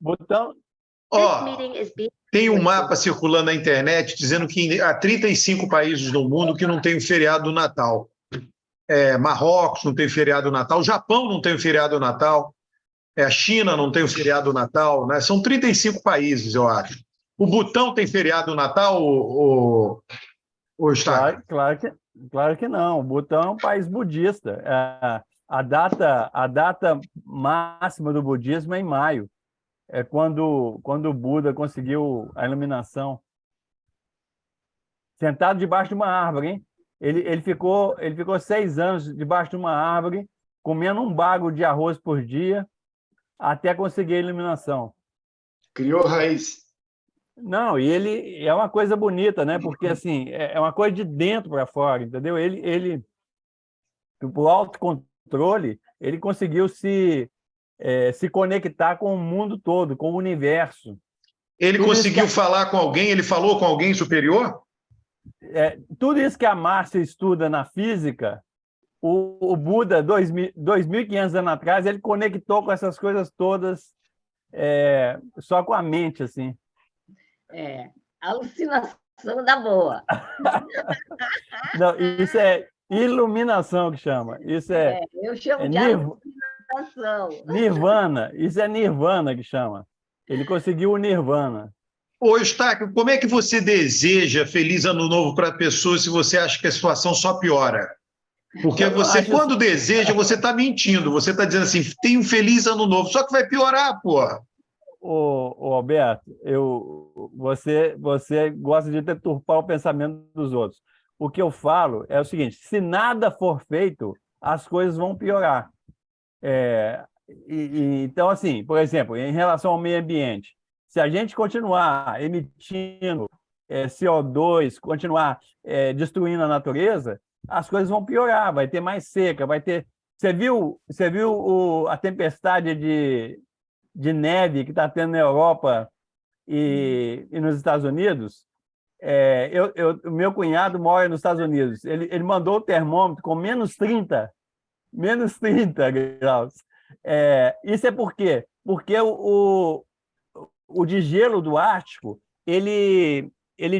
Botão. Ó, tem um mapa circulando na internet dizendo que há 35 países no mundo que não tem o feriado do Natal. Marrocos não tem feriado do Natal, o Japão não tem o feriado do Natal, a China não tem o feriado do Natal, né? São 35 países, eu acho. O Butão tem feriado do Natal, o Staca? Claro que não. O Butão é um país budista. A data máxima do budismo é em maio. É quando o Buda conseguiu a iluminação. Sentado debaixo de uma árvore, hein? Ele ficou 6 anos debaixo de uma árvore, comendo um bago de arroz por dia, até conseguir a iluminação. Criou raiz. Não, e ele é uma coisa bonita, né? Porque assim, é uma coisa de dentro para fora, entendeu? Por autocontrole, ele conseguiu se conectar com o mundo todo, com o universo. Ele conseguiu falar com alguém? Ele falou com alguém superior? Tudo isso que a Márcia estuda na física, o Buda, 2.500 anos atrás, ele conectou com essas coisas todas só com a mente, assim. Alucinação da boa. Não, isso é iluminação que chama. Isso eu chamo de alucinação. Nirvana. Isso é nirvana que chama. Ele conseguiu o nirvana. Ô, Eustáquio, como é que você deseja feliz ano novo para a pessoa se você acha que a situação só piora? Porque você, quando deseja, você está mentindo. Você está dizendo assim, tem um feliz ano novo, só que vai piorar, porra. Ô Alberto, você gosta de deturpar o pensamento dos outros. O que eu falo é o seguinte, se nada for feito, as coisas vão piorar. Então, assim, por exemplo, em relação ao meio ambiente, se a gente continuar emitindo CO2, continuar destruindo a natureza, as coisas vão piorar, vai ter mais seca, vai ter... Você viu a tempestade de neve que está tendo na Europa e nos Estados Unidos? O meu cunhado mora nos Estados Unidos. Ele mandou o termômetro com menos 30 graus. Isso é por quê? Porque o degelo do Ártico ele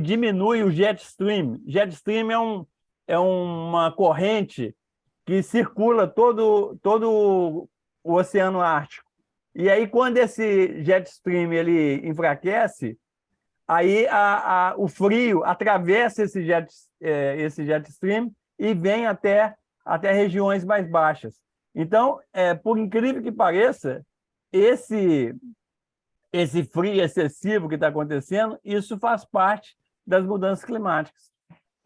diminui o jet stream. Jet stream é uma corrente que circula todo o Oceano Ártico. E aí, quando esse jet stream ele enfraquece, aí o frio atravessa esse jet stream e vem até regiões mais baixas. Então, por incrível que pareça, esse frio excessivo que está acontecendo, isso faz parte das mudanças climáticas.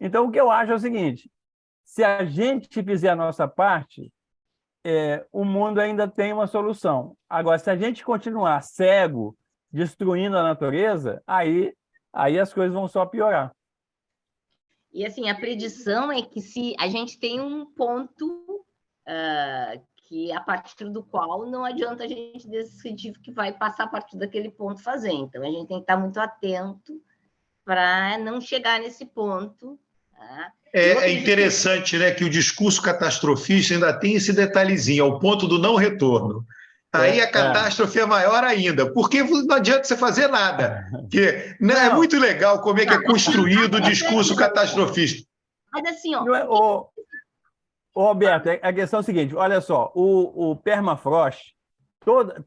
Então, o que eu acho é o seguinte, se a gente fizer a nossa parte, o mundo ainda tem uma solução. Agora, se a gente continuar cego, destruindo a natureza, aí as coisas vão só piorar. E, assim, a predição é que se a gente tem um ponto que a partir do qual não adianta a gente decidir que vai passar a partir daquele ponto fazer. Então, a gente tem que estar muito atento para não chegar nesse ponto. Tá? É interessante, né, que o discurso catastrofista ainda tem esse detalhezinho, ao ponto do não retorno. Aí a catástrofe é maior ainda, porque não adianta você fazer nada. Porque, né, é muito legal como é que é construído o discurso catastrofista. Mas assim, ó... Alberto, a questão é a seguinte, olha só, o permafrost,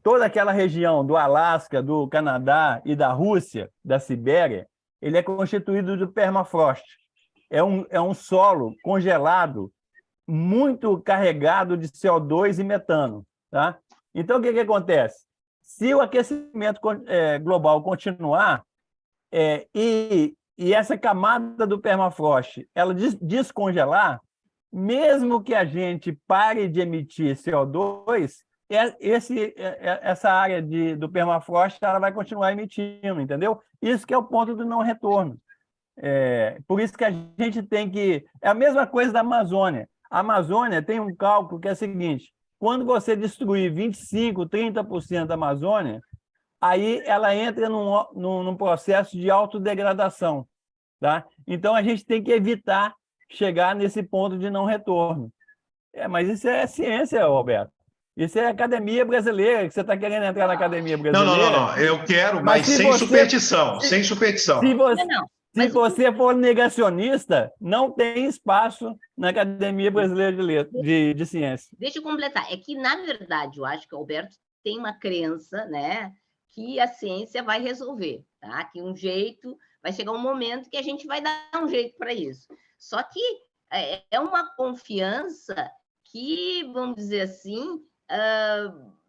toda aquela região do Alasca, do Canadá e da Rússia, da Sibéria, ele é constituído de permafrost. É um solo congelado, muito carregado de CO2 e metano. Tá? Então, o que acontece? Se o aquecimento global continuar e essa camada do permafrost ela descongelar, mesmo que a gente pare de emitir CO2, essa área do permafrost ela vai continuar emitindo, entendeu? Isso que é o ponto do não retorno. Por isso que a gente tem que... É a mesma coisa da Amazônia. A Amazônia tem um cálculo que é o seguinte, quando você destruir 25%, 30% da Amazônia, aí ela entra num processo de autodegradação. Tá? Então, a gente tem que evitar chegar nesse ponto de não retorno. Mas isso é ciência, Roberto. Isso é academia brasileira, que você está querendo entrar na academia brasileira. Não. Eu quero, mas sem superstição. Sem superstição. Se você for negacionista, não tem espaço na Academia Brasileira de Ciência. Deixa eu completar. É que, na verdade, eu acho que o Alberto tem uma crença, né, que a ciência vai resolver, tá? Que vai chegar um momento que a gente vai dar um jeito para isso. Só que é uma confiança que, vamos dizer assim,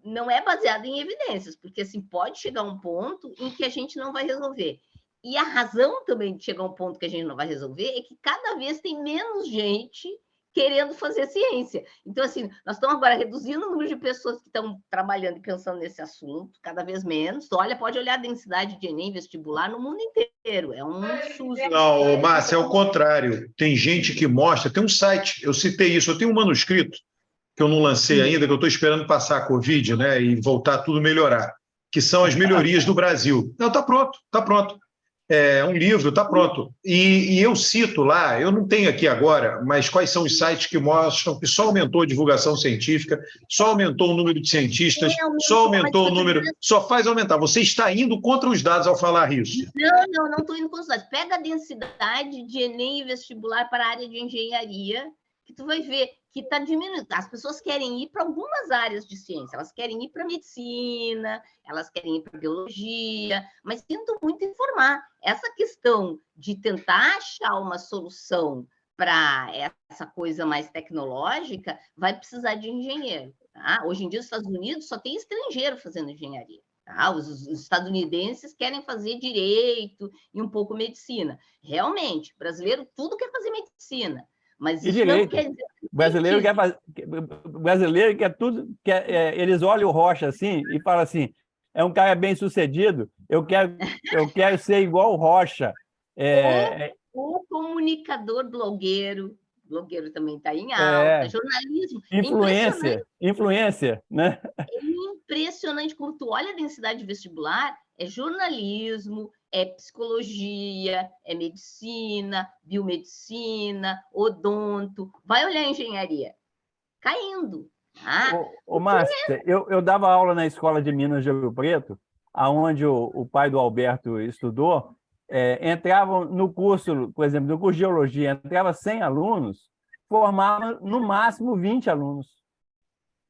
não é baseada em evidências, porque assim, pode chegar um ponto em que a gente não vai resolver. E a razão também de chegar a um ponto que a gente não vai resolver é que cada vez tem menos gente querendo fazer ciência. Então, assim, nós estamos agora reduzindo o número de pessoas que estão trabalhando e pensando nesse assunto, cada vez menos. Pode olhar a densidade de Enem vestibular no mundo inteiro. É um susto. Não, Márcia, é o contrário. Tem gente que mostra, tem um site, eu citei isso, eu tenho um manuscrito que eu não lancei ainda, que eu estou esperando passar a Covid, né, e voltar tudo melhorar, que são as melhorias do Brasil. Não, está pronto, está pronto. É um livro, está pronto. E eu cito lá, eu não tenho aqui agora, mas quais são os sites que mostram que só aumentou a divulgação científica, só aumentou o número de cientistas, só aumentou o número, só faz aumentar. Você está indo contra os dados ao falar isso. Não estou indo contra os dados. Pega a densidade de Enem e vestibular para a área de engenharia, que tu vai ver que está diminuindo. As pessoas querem ir para algumas áreas de ciência, elas querem ir para medicina, elas querem ir para biologia, mas sinto muito informar. Essa questão de tentar achar uma solução para essa coisa mais tecnológica vai precisar de engenheiro. Tá? Hoje em dia, os Estados Unidos só tem estrangeiro fazendo engenharia. Tá? Os estadunidenses querem fazer direito e um pouco medicina. Realmente, brasileiro tudo quer fazer medicina. Mas isso não quer dizer... Brasileiro quer tudo... eles olham o Rocha assim e falam assim, é um cara bem sucedido, eu quero ser igual o Rocha. O comunicador blogueiro também está em alta, jornalismo... Influencer, né? É impressionante, quando tu olha a densidade vestibular, é jornalismo, é psicologia, é medicina, biomedicina, odonto. Vai olhar a engenharia. Caindo. Tá? Márcia, eu dava aula na Escola de Minas de Ouro Preto, onde o pai do Alberto estudou. Entravam no curso, por exemplo, no curso de Geologia, entrava 100 alunos, formava no máximo 20 alunos.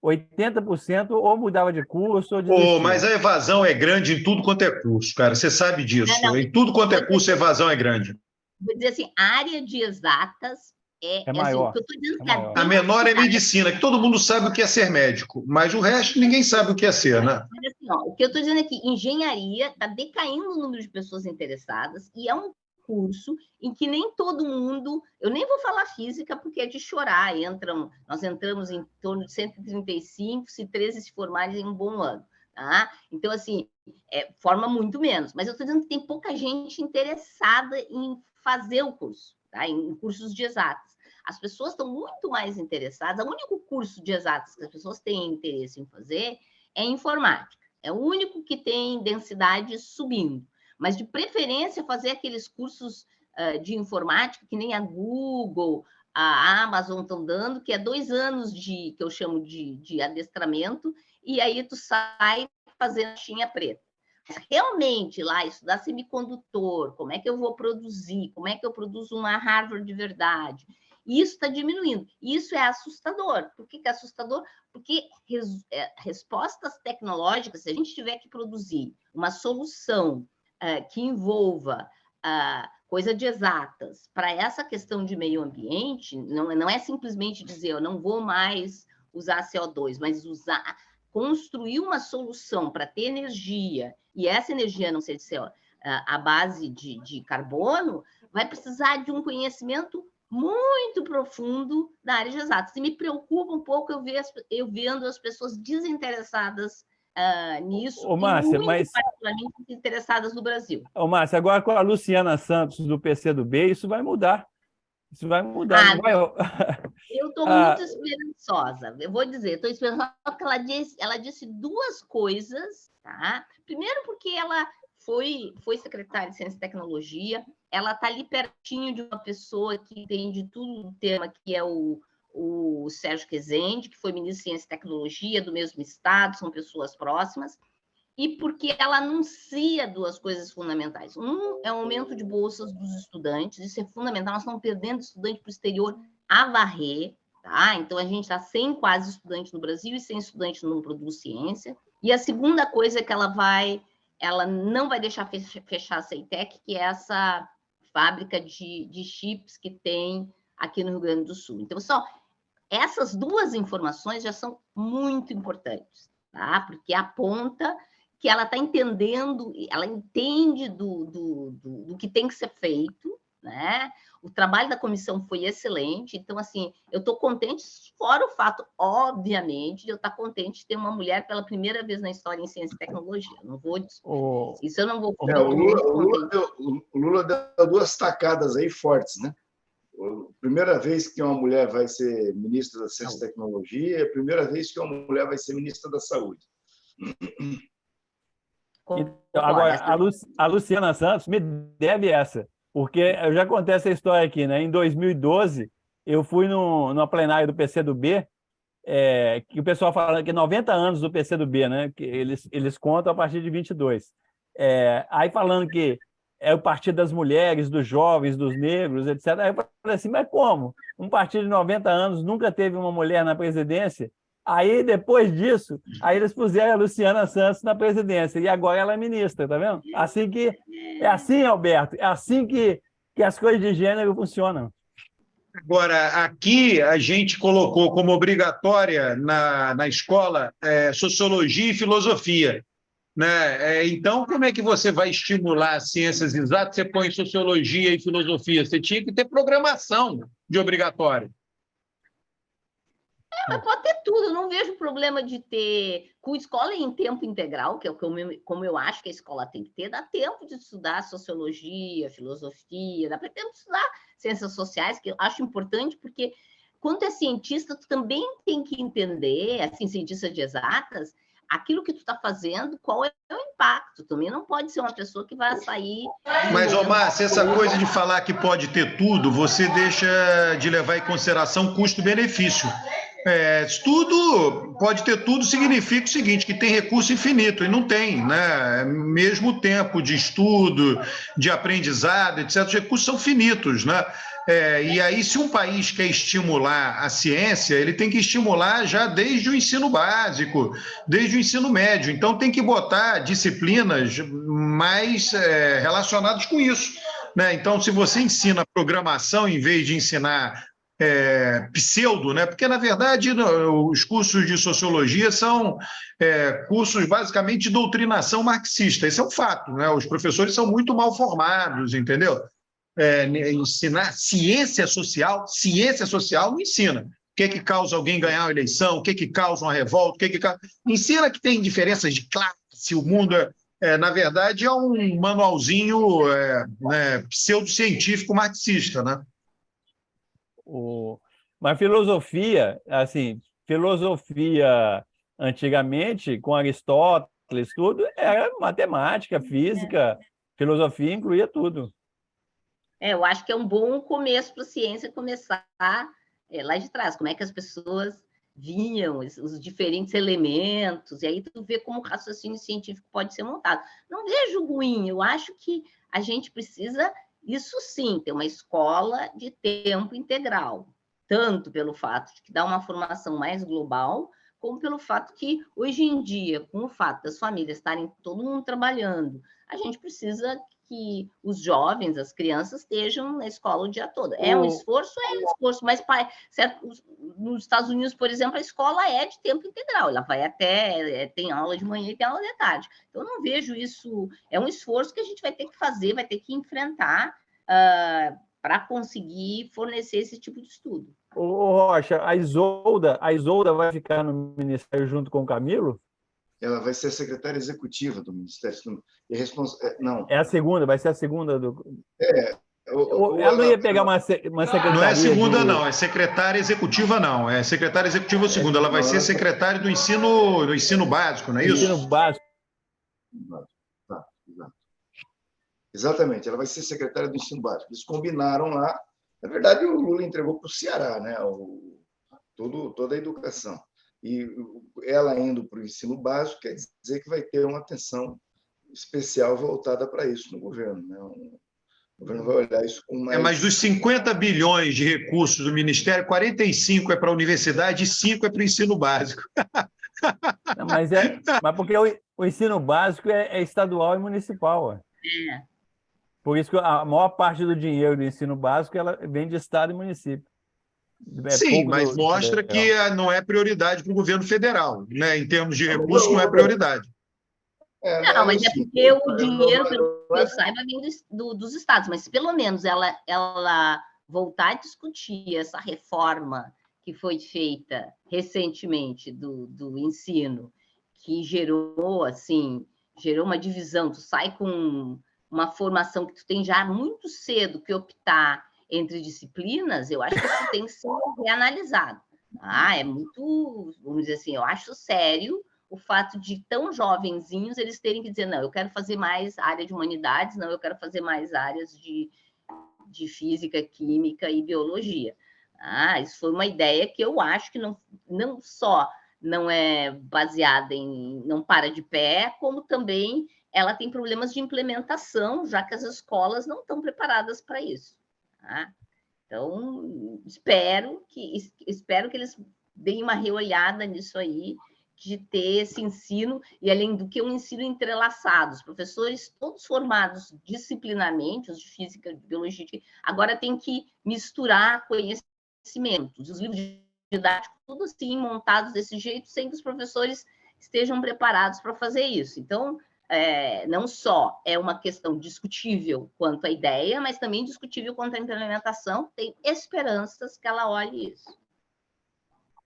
80% ou mudava de curso ou desistia. Mas a evasão é grande em tudo quanto é curso, cara. Você sabe disso. Em tudo quanto é curso, a evasão é grande. Vou dizer assim, a área de exatas é maior. Assim, o que eu estou dizendo a menor é medicina, que todo mundo sabe o que é ser médico, mas o resto ninguém sabe o que é ser, né? Mas, assim, o que eu estou dizendo é que engenharia está decaindo o número de pessoas interessadas e é um curso em que nem todo mundo... Eu nem vou falar física porque é de chorar. Nós entramos em torno de 135, se 13 se formarem em um bom ano. Tá? Então, assim, forma muito menos. Mas eu estou dizendo que tem pouca gente interessada em fazer o curso, tá? Em cursos de exatas. As pessoas estão muito mais interessadas. O único curso de exatas que as pessoas têm interesse em fazer é informática. É o único que tem densidade subindo. Mas, de preferência, fazer aqueles cursos de informática, que nem a Google, a Amazon estão dando, que é 2 anos que eu chamo de adestramento, e aí tu sai fazendo caixinha preta. Realmente, lá, estudar semicondutor, como é que eu vou produzir, como é que eu produzo uma hardware de verdade, isso está diminuindo. Isso é assustador. Por que é assustador? Porque respostas tecnológicas, se a gente tiver que produzir uma solução que envolva coisa de exatas para essa questão de meio ambiente, não é simplesmente dizer eu não vou mais usar CO2, mas construir uma solução para ter energia, e essa energia não ser a base de carbono, vai precisar de um conhecimento muito profundo da área de exatas. E me preocupa um pouco eu vendo as pessoas desinteressadas nisso, Márcia, e muito particularmente interessadas no Brasil. Márcia, agora com a Luciana Santos do PCdoB, isso vai mudar. Isso vai mudar. Eu estou muito esperançosa. Eu vou dizer, estou esperançosa porque ela disse 2 coisas. Tá? Primeiro, porque ela foi secretária de Ciência e Tecnologia, ela está ali pertinho de uma pessoa que entende tudo do tema, que é o o Sérgio Rezende, que foi ministro de Ciência e Tecnologia do mesmo estado, são pessoas próximas, e porque ela anuncia duas coisas fundamentais. Um é o aumento de bolsas dos estudantes, isso é fundamental, nós estamos perdendo estudante para o exterior a varrer, tá? Então, a gente está sem quase estudante no Brasil e sem estudante não produz ciência. E a segunda coisa é que ela não vai deixar fechar a CEITEC, que é essa fábrica de chips que tem aqui no Rio Grande do Sul. Então, só essas duas informações já são muito importantes, tá? Porque aponta que ela está entendendo, ela entende do que tem que ser feito, né? O trabalho da comissão foi excelente, então, assim, eu estou contente, fora o fato, obviamente, de eu estar contente de ter uma mulher pela primeira vez na história em ciência e tecnologia. Não vou isso eu não vou poder. O Lula deu duas tacadas aí fortes, né? A primeira vez que uma mulher vai ser ministra da Ciência e Tecnologia, a primeira vez que uma mulher vai ser ministra da Saúde. Então, agora, a Luciana Santos me deve essa, porque eu já contei essa história aqui, né? Em 2012, eu fui numa plenária do PCdoB, que o pessoal fala que 90 anos do PCdoB, né? Que eles contam a partir de 22. Aí falando que é o partido das mulheres, dos jovens, dos negros, etc. Aí eu falei assim, mas como? Um partido de 90 anos nunca teve uma mulher na presidência? Aí, depois disso, aí eles puseram a Luciana Santos na presidência, e agora ela é ministra, tá vendo? É assim, Alberto, é assim que as coisas de gênero funcionam. Agora, aqui a gente colocou como obrigatória na escola sociologia e filosofia, né? Então, como é que você vai estimular as ciências exatas? Você põe sociologia e filosofia, você tinha que ter programação de obrigatório. Pode ter tudo, eu não vejo problema de ter com escola em tempo integral, que é como eu acho que a escola tem que ter, dá tempo de estudar sociologia, filosofia, dá para tempo de estudar ciências sociais, que eu acho importante, porque quando é cientista, tu também tem que entender, assim, cientista de exatas, aquilo que tu está fazendo, qual é o impacto. Também não pode ser uma pessoa que vai sair... Mas, Omar, se essa coisa de falar que pode ter tudo, você deixa de levar em consideração custo-benefício. Tudo, pode ter tudo, significa o seguinte, que tem recurso infinito, e não tem, né? Mesmo tempo de estudo, de aprendizado, etc., os recursos são finitos, né? E aí, se um país quer estimular a ciência, ele tem que estimular já desde o ensino básico, desde o ensino médio. Então, tem que botar disciplinas mais relacionadas com isso, né? Então, se você ensina programação em vez de ensinar pseudo, né? Porque, na verdade, os cursos de sociologia são cursos basicamente de doutrinação marxista. Isso é um fato, né? Os professores são muito mal formados, entendeu? Ensinar ciência social não ensina. O que causa alguém ganhar uma eleição, o que causa uma revolta, ensina que tem diferenças de classe, o mundo na verdade, é um manualzinho pseudocientífico marxista, né? Mas filosofia, assim, filosofia antigamente, com Aristóteles, tudo, era matemática, física, filosofia incluía tudo. Eu acho que é um bom começo para a ciência começar lá de trás, como é que as pessoas viam os diferentes elementos, e aí tu vê como o raciocínio científico pode ser montado. Não vejo ruim, eu acho que a gente precisa, isso sim, ter uma escola de tempo integral, tanto pelo fato de que dá uma formação mais global, como pelo fato que, hoje em dia, com o fato das famílias estarem todo mundo trabalhando, a gente precisa que os jovens, as crianças, estejam na escola o dia todo. É um esforço, mas certo, nos Estados Unidos, por exemplo, a escola é de tempo integral, ela vai até, tem aula de manhã e tem aula de tarde. Então, eu não vejo isso, é um esforço que a gente vai ter que fazer, vai ter que enfrentar para conseguir fornecer esse tipo de estudo. Rocha, a Isolda vai ficar no Ministério junto com o Camilo? Ela vai ser a secretária executiva do Ministério. Não. É a segunda, vai ser a segunda do... Ela não ia pegar uma secretaria... Não é segunda, não. É secretária executiva, não. É secretária executiva segunda. Ela vai ser secretária do ensino básico, não é isso? Ensino básico. Exatamente. Ela vai ser secretária do ensino básico. Eles combinaram lá. Na verdade, o Lula entregou para o Ceará, né? toda a educação. E ela indo para o ensino básico quer dizer que vai ter uma atenção especial voltada para isso no governo, né? O governo vai olhar isso com mais... Mas dos 50 bilhões de recursos do Ministério, 45 é para a universidade e 5 é para o ensino básico. Não, mas porque o ensino básico é estadual e municipal. Ué. É. Por isso que a maior parte do dinheiro do ensino básico ela vem de estado e município. Sim, mas mostra que não é prioridade para o governo federal, né? Em termos de recursos, não é prioridade. Não, mas é porque o dinheiro, pelo que eu saiba, vem dos estados, mas se pelo menos ela voltar a discutir essa reforma que foi feita recentemente do ensino, que gerou uma divisão, tu sai com uma formação que tu tem já muito cedo que optar entre disciplinas, eu acho que isso tem que ser reanalisado. É muito, vamos dizer assim, eu acho sério o fato de tão jovenzinhos eles terem que dizer, não, eu quero fazer mais área de humanidades, não, eu quero fazer mais áreas de física, química e biologia. Isso foi uma ideia que eu acho que não só não é baseada não para de pé, como também ela tem problemas de implementação, já que as escolas não estão preparadas para isso. Então, espero que eles deem uma reolhada nisso aí, de ter esse ensino, e além do que um ensino entrelaçado, os professores todos formados disciplinarmente, os de física, de biologia, agora tem que misturar conhecimentos, os livros didáticos, tudo assim, montados desse jeito, sem que os professores estejam preparados para fazer isso. Então, não só é uma questão discutível quanto à ideia, mas também discutível quanto à implementação, tem esperanças que ela olhe isso.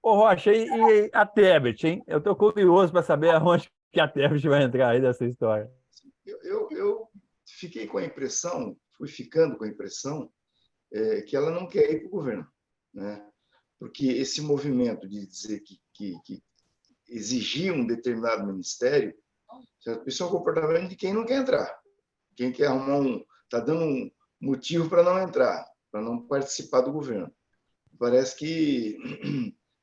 Ô, Rocha, e a Tebet, hein? Eu estou curioso para saber aonde que a Tebet vai entrar aí dessa história. Eu fiquei com a impressão, fui ficando com a impressão que ela não quer ir para o governo, né? Porque esse movimento de dizer que exigir um determinado ministério, isso é um comportamento de quem não quer entrar, quem quer arrumar está dando um motivo para não entrar, para não participar do governo. Parece que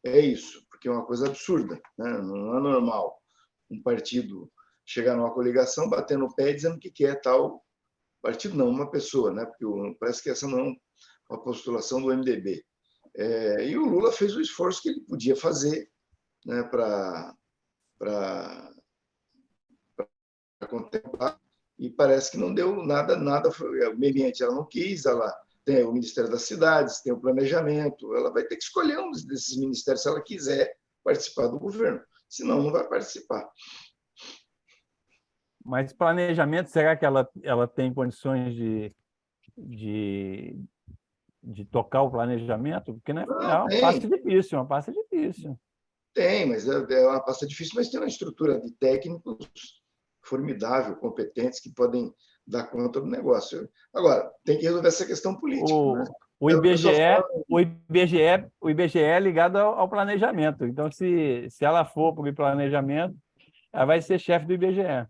é isso, porque é uma coisa absurda, né? Não é normal um partido chegar numa coligação, bater no pé e dizendo que quer tal partido, não, uma pessoa, né? Porque parece que essa não é uma postulação do MDB. E o Lula fez o esforço que ele podia fazer, né, para contemplar, e parece que não deu nada, o meio ambiente ela não quis, ela tem o Ministério das Cidades, tem o planejamento, ela vai ter que escolher um desses ministérios se ela quiser participar do governo, senão não vai participar. Mas planejamento, será que ela tem condições de tocar o planejamento? Porque não é uma pasta difícil, uma pasta difícil. Tem, mas é uma pasta difícil, mas tem uma estrutura de técnicos formidável, competentes, que podem dar conta do negócio. Agora, tem que resolver essa questão política. O IBGE é ligado ao planejamento. Então, se ela for para o planejamento, ela vai ser chefe do IBGE.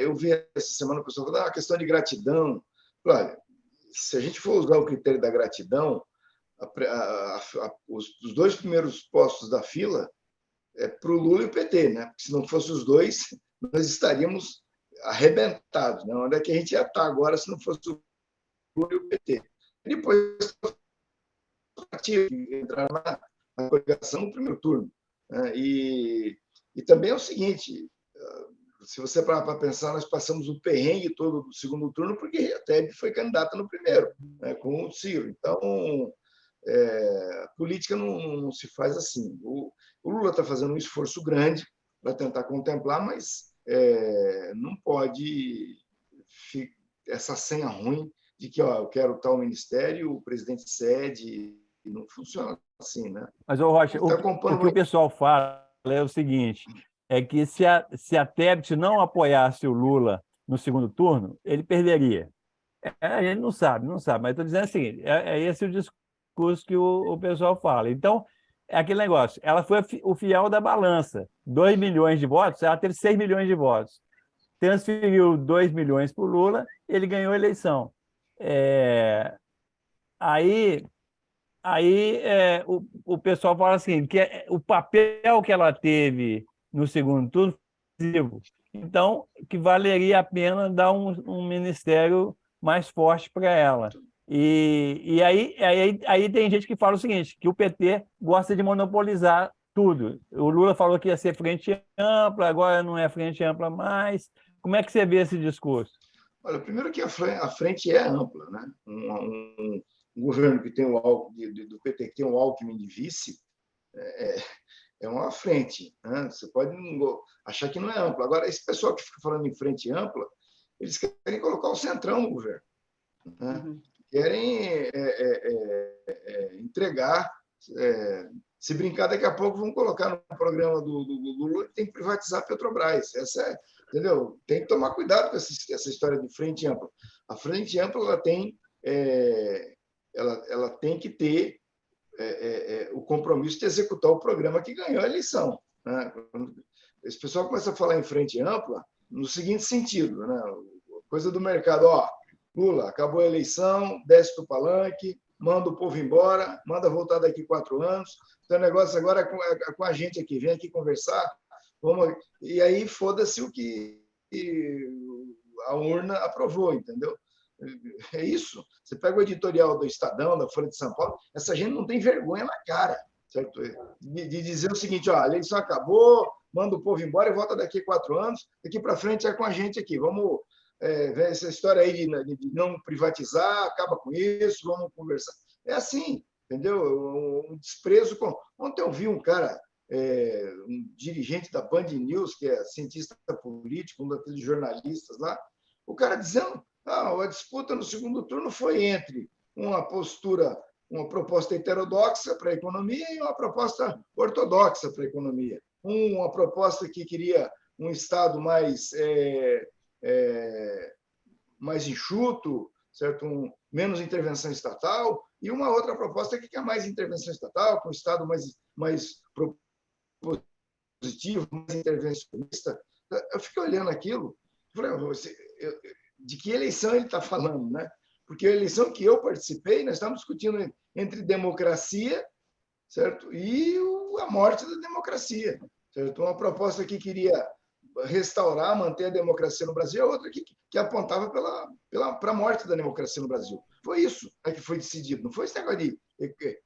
Eu vi essa semana o pessoal falando a questão de gratidão. Olha, se a gente for usar o critério da gratidão, os dois primeiros postos da fila é para o Lula e o PT, né? Porque se não fosse os dois, nós estaríamos arrebentados, né? Onde é que a gente ia estar agora se não fosse o Lula e o PT? E depois entrar na coligação no primeiro turno, né? E também é o seguinte, se você parar para pensar, nós passamos o perrengue todo do segundo turno porque a Tebet foi candidata no primeiro, né, com o Ciro. Então, a política não se faz assim. O Lula está fazendo um esforço grande para tentar contemplar, mas não pode essa senha ruim de que eu quero tal ministério, o presidente cede, não funciona assim, né? Mas, Rocha, o que o pessoal fala é o seguinte, é que se a Tebet não apoiasse o Lula no segundo turno, ele perderia. Ele não sabe, mas estou dizendo o seguinte, é esse o discurso que o pessoal fala. Então, é aquele negócio, ela foi o fiel da balança. 2 milhões de votos, ela teve 6 milhões de votos. Transferiu 2 milhões para o Lula, ele ganhou a eleição. Aí, aí o pessoal fala assim, que o papel que ela teve no segundo turno foi decisivo. Então, que valeria a pena dar um ministério mais forte para ela. E aí tem gente que fala o seguinte, que o PT gosta de monopolizar tudo. O Lula falou que ia ser frente ampla, agora não é frente ampla mais. Como é que você vê esse discurso? Olha, primeiro que a frente é ampla, né? Um governo que tem do PT que tem um Alckmin de vice é uma frente, né? Você pode achar que não é ampla. Agora, esse pessoal que fica falando em frente ampla, eles querem colocar o centrão no governo, né? Uhum. Querem entregar. Se brincar, daqui a pouco vão colocar no programa do Lula que tem que privatizar a Petrobras. Entendeu? Tem que tomar cuidado com essa história de frente ampla. A frente ampla ela tem que ter o compromisso de executar o programa que ganhou a eleição, né? Esse pessoal começa a falar em frente ampla no seguinte sentido, né? Coisa do mercado, Lula, acabou a eleição, desce do palanque, manda o povo embora, manda voltar daqui 4 anos, então o negócio agora é com a gente aqui, vem aqui conversar, e aí foda-se o que a urna aprovou, entendeu? É isso. Você pega o editorial do Estadão, da Folha de São Paulo, essa gente não tem vergonha na cara, certo? De dizer o seguinte, a eleição acabou, manda o povo embora e volta daqui 4 anos, daqui para frente é com a gente aqui, vamos ver essa história aí de não privatizar, acaba com isso, vamos conversar. É assim, entendeu? Um desprezo. Ontem eu vi um cara, um dirigente da Band News, que é cientista político, um daqueles jornalistas lá, o cara dizendo a disputa no segundo turno foi entre uma proposta heterodoxa para a economia e uma proposta ortodoxa para a economia. Uma proposta que queria um Estado mais enxuto, certo? Menos intervenção estatal, e uma outra proposta que quer mais intervenção estatal, com um Estado mais propositivo, mais intervencionista. Eu fiquei olhando aquilo, falei, de que eleição ele está falando, né? Porque a eleição que eu participei, nós estamos discutindo entre democracia, certo? E a morte da democracia, certo? Uma proposta que queria restaurar, manter a democracia no Brasil, a outra que apontava para a morte da democracia no Brasil. Foi isso que foi decidido, não foi esse negócio de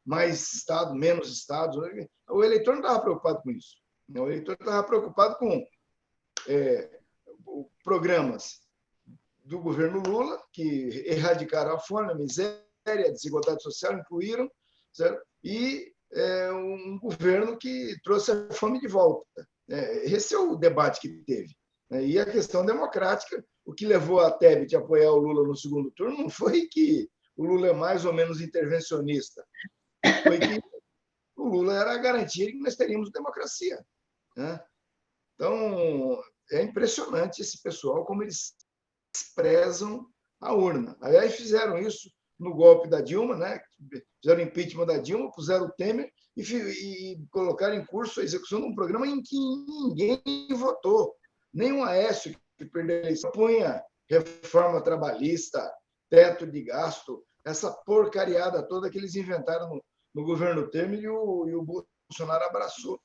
mais Estado, menos Estado. O eleitor não estava preocupado com isso. O eleitor estava preocupado com programas do governo Lula, que erradicaram a fome, a miséria, a desigualdade social, incluíram, certo? E um governo que trouxe a fome de volta. Esse é o debate que teve. E a questão democrática, o que levou a Tebet a apoiar o Lula no segundo turno não foi que o Lula é mais ou menos intervencionista, foi que o Lula era a garantia de que nós teríamos democracia, né? Então, é impressionante esse pessoal, como eles desprezam a urna. Aliás, fizeram isso no golpe da Dilma, né? Fizeram impeachment da Dilma, puseram o Temer e colocaram em curso a execução de um programa em que ninguém votou. Nem o Aécio, que perdeu a eleição, punha reforma trabalhista, teto de gasto, essa porcariada toda que eles inventaram no governo Temer e o Bolsonaro abraçou.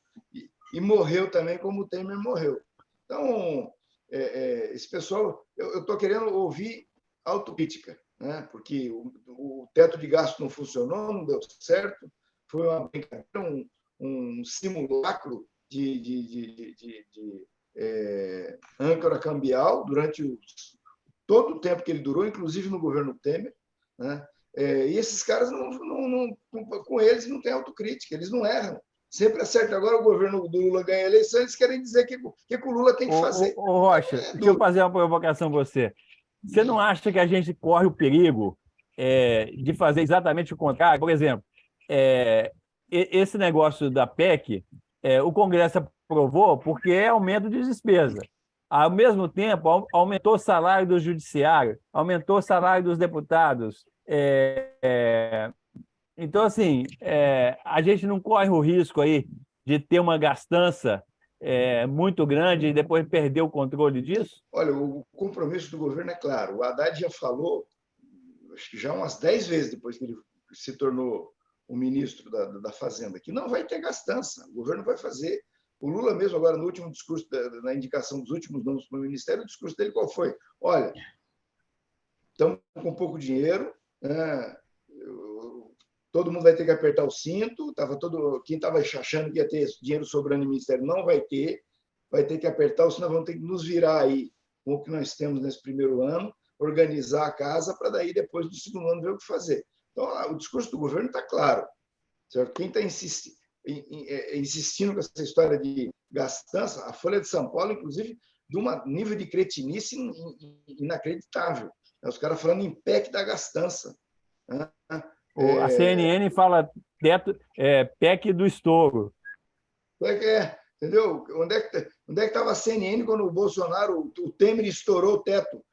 E morreu também como o Temer morreu. Então, esse pessoal, eu estou querendo ouvir autocrítica, né? Porque o teto de gasto não funcionou, não deu certo, foi uma brincadeira, um simulacro de âncora cambial durante todo o tempo que ele durou, inclusive no governo Temer, né? E esses caras, com eles, não tem autocrítica, eles não erram. Sempre acerta. Agora o governo do Lula ganha a eleição, eles querem dizer que o Lula tem que fazer. Ô, Rocha, deixa eu fazer uma provocação a você. Você não acha que a gente corre o perigo de fazer exatamente o contrário? Por exemplo, esse negócio da PEC, o Congresso aprovou porque é aumento de despesa. Ao mesmo tempo, aumentou o salário do judiciário, aumentou o salário dos deputados. Então, assim, a gente não corre o risco aí de ter uma gastança muito grande e depois perder o controle disso? Olha, o compromisso do governo é claro. O Haddad já falou, acho que já umas 10 vezes depois que ele se tornou o ministro da Fazenda, que não vai ter gastança, o governo vai fazer. O Lula mesmo, agora, no último discurso, na indicação dos últimos nomes para o Ministério, o discurso dele qual foi? Olha, estamos com pouco dinheiro, né? Todo mundo vai ter que apertar o cinto, quem estava achando que ia ter dinheiro sobrando no Ministério não vai ter que apertar, senão vamos ter que nos virar aí com o que nós temos nesse primeiro ano, organizar a casa para daí, depois do segundo ano, ver o que fazer. Então, o discurso do governo está claro. Certo? Quem está insistindo com essa história de gastança, a Folha de São Paulo, inclusive, de um nível de cretinice inacreditável. Os caras falando em PEC da gastança. A CNN fala PEC do estouro. Entendeu? Onde é que estava a CNN quando o Bolsonaro, o Temer estourou o teto?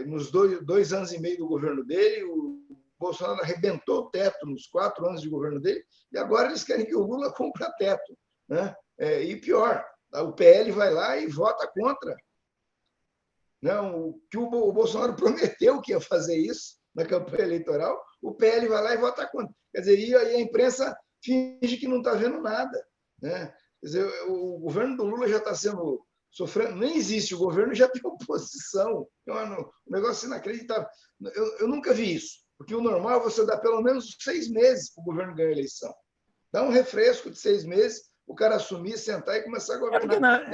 Nos 2 anos e meio do governo dele, o Bolsonaro arrebentou o teto nos 4 anos de governo dele, e agora eles querem que o Lula cumpra teto. Né? E pior, o PL vai lá e vota contra. Não, que o Bolsonaro prometeu que ia fazer isso na campanha eleitoral, o PL vai lá e vota contra. Quer dizer, e a imprensa finge que não está vendo nada. Né? Quer dizer, o governo do Lula já está sofrendo, nem existe, o governo já tem oposição. Um negócio inacreditável. Eu nunca vi isso, porque o normal é você dar pelo menos 6 meses para o governo ganhar a eleição. Dá um refresco de 6 meses, o cara assumir, sentar e começar a governar.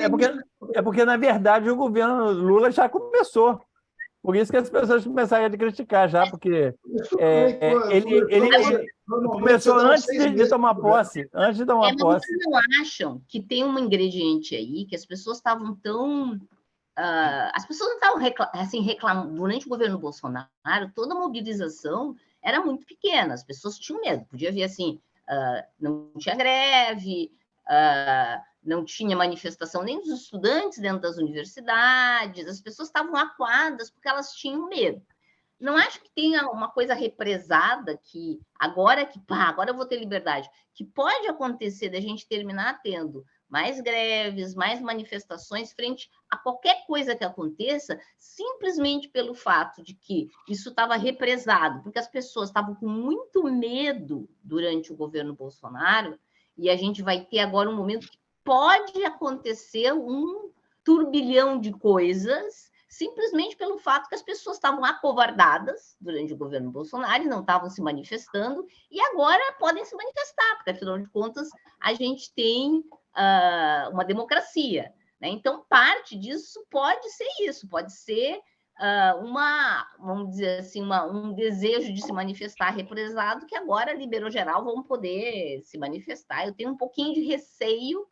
Porque, na verdade, o governo Lula já começou. Por isso que as pessoas começaram a criticar já, porque ele começou antes de tomar posse. Antes de tomar posse. Vocês não acham que tem um ingrediente aí que as pessoas estavam tão... as pessoas não estavam reclamando. Durante o governo Bolsonaro, toda a mobilização era muito pequena. As pessoas tinham medo. Podia haver assim, não tinha greve, não tinha manifestação nem dos estudantes dentro das universidades, as pessoas estavam acuadas porque elas tinham medo. Não acho que tenha uma coisa represada que agora eu vou ter liberdade, que pode acontecer da gente terminar tendo mais greves, mais manifestações frente a qualquer coisa que aconteça, simplesmente pelo fato de que isso estava represado, porque as pessoas estavam com muito medo durante o governo Bolsonaro, e a gente vai ter agora um momento que pode acontecer um turbilhão de coisas, simplesmente pelo fato que as pessoas estavam acovardadas durante o governo Bolsonaro e não estavam se manifestando, e agora podem se manifestar, porque, afinal de contas, a gente tem uma democracia. Né? Então, parte disso pode ser isso, pode ser vamos dizer assim, um desejo de se manifestar represado, que agora, liberou geral, vão poder se manifestar. Eu tenho um pouquinho de receio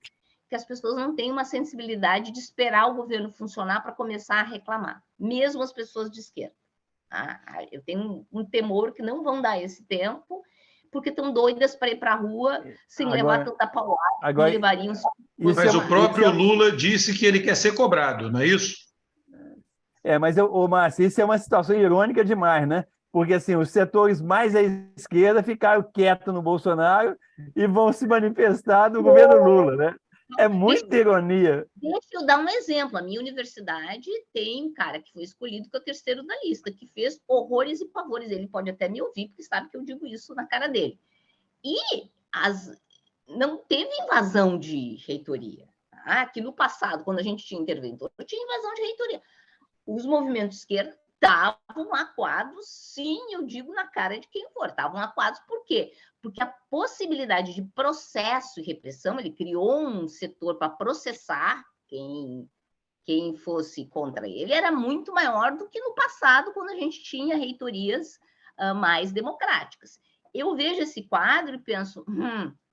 que as pessoas não têm uma sensibilidade de esperar o governo funcionar para começar a reclamar, mesmo as pessoas de esquerda. Eu tenho um temor que não vão dar esse tempo, porque estão doidas para ir para a rua sem levar tanta paulada, agora, levariam... Mas o próprio Lula disse que ele quer ser cobrado, não é isso? Mas, Márcio, isso é uma situação irônica demais, né? Porque assim, os setores mais à esquerda ficaram quietos no Bolsonaro e vão se manifestar no governo Lula, né? É muita ironia. Deixa eu dar um exemplo. A minha universidade tem um cara que foi escolhido que é o terceiro da lista, que fez horrores e pavores. Ele pode até me ouvir, porque sabe que eu digo isso na cara dele. E não teve invasão de reitoria. Tá? Que no passado, quando a gente tinha interventor, tinha invasão de reitoria. Os movimentos de esquerda estavam acuados, sim, eu digo na cara de quem for. Estavam acuados por quê? Porque a possibilidade de processo e repressão, ele criou um setor para processar quem fosse contra ele, era muito maior do que no passado, quando a gente tinha reitorias mais democráticas. Eu vejo esse quadro e penso,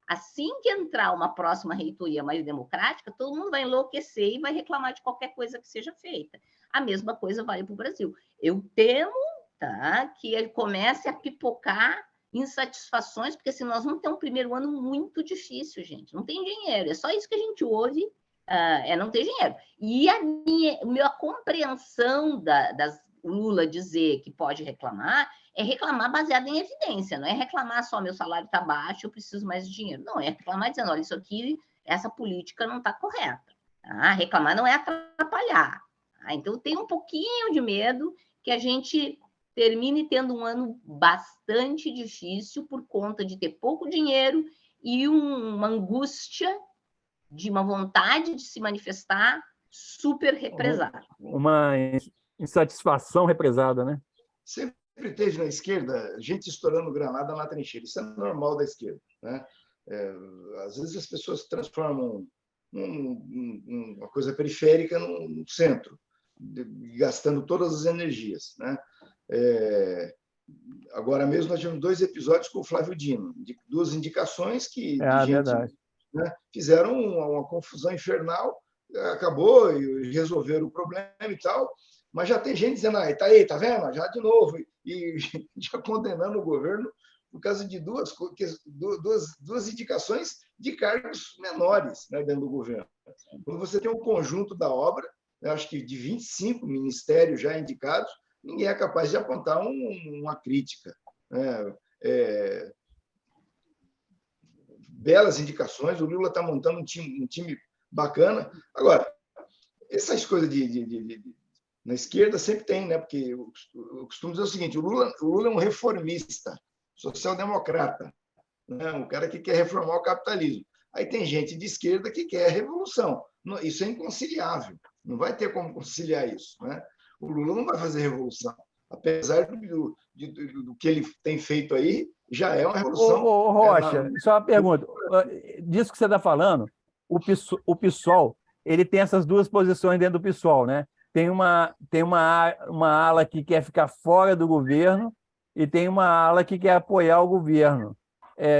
assim que entrar uma próxima reitoria mais democrática, todo mundo vai enlouquecer e vai reclamar de qualquer coisa que seja feita. A mesma coisa vale para o Brasil. Eu temo que ele comece a pipocar insatisfações, porque assim, nós vamos ter um primeiro ano muito difícil, gente. Não tem dinheiro, é só isso que a gente ouve, não ter dinheiro. E a minha compreensão das Lula dizer que pode reclamar é reclamar baseado em evidência, não é reclamar só meu salário está baixo, eu preciso mais de dinheiro. Não, é reclamar dizendo, olha, isso aqui, essa política não está correta. Tá? Reclamar não é atrapalhar. Então, eu tenho um pouquinho de medo que a gente termine tendo um ano bastante difícil por conta de ter pouco dinheiro e uma angústia de uma vontade de se manifestar super represada. Uma insatisfação represada, né? Sempre teve na esquerda gente estourando granada na trincheira. Isso é normal da esquerda, né? Às vezes as pessoas transformam uma coisa periférica no centro, gastando todas as energias, né? Agora mesmo nós tivemos 2 episódios com o Flávio Dino, de 2 indicações que de gente, verdade. né, fizeram uma confusão infernal, acabou e resolveram o problema e tal, mas já tem gente dizendo, tá aí, tá vendo? Já de novo, e já condenando o governo por causa de duas indicações de cargos menores, né, dentro do governo. Quando você tem um conjunto da obra, eu acho que de 25 ministérios já indicados, ninguém é capaz de apontar uma crítica, né? Belas indicações, o Lula está montando um time bacana. Agora, essas coisas na esquerda sempre tem, né? Porque eu costumo dizer o seguinte: o Lula é um reformista, social-democrata, né? Um cara que quer reformar o capitalismo. Aí tem gente de esquerda que quer revolução. Isso é inconciliável. Não vai ter como conciliar isso, né? O Lula não vai fazer revolução. Apesar do que ele tem feito aí, já é uma revolução. Ô, Rocha, só uma pergunta. Disso que você está falando, o PSOL, ele tem essas 2 posições dentro do PSOL, né? Tem uma ala que quer ficar fora do governo e tem uma ala que quer apoiar o governo.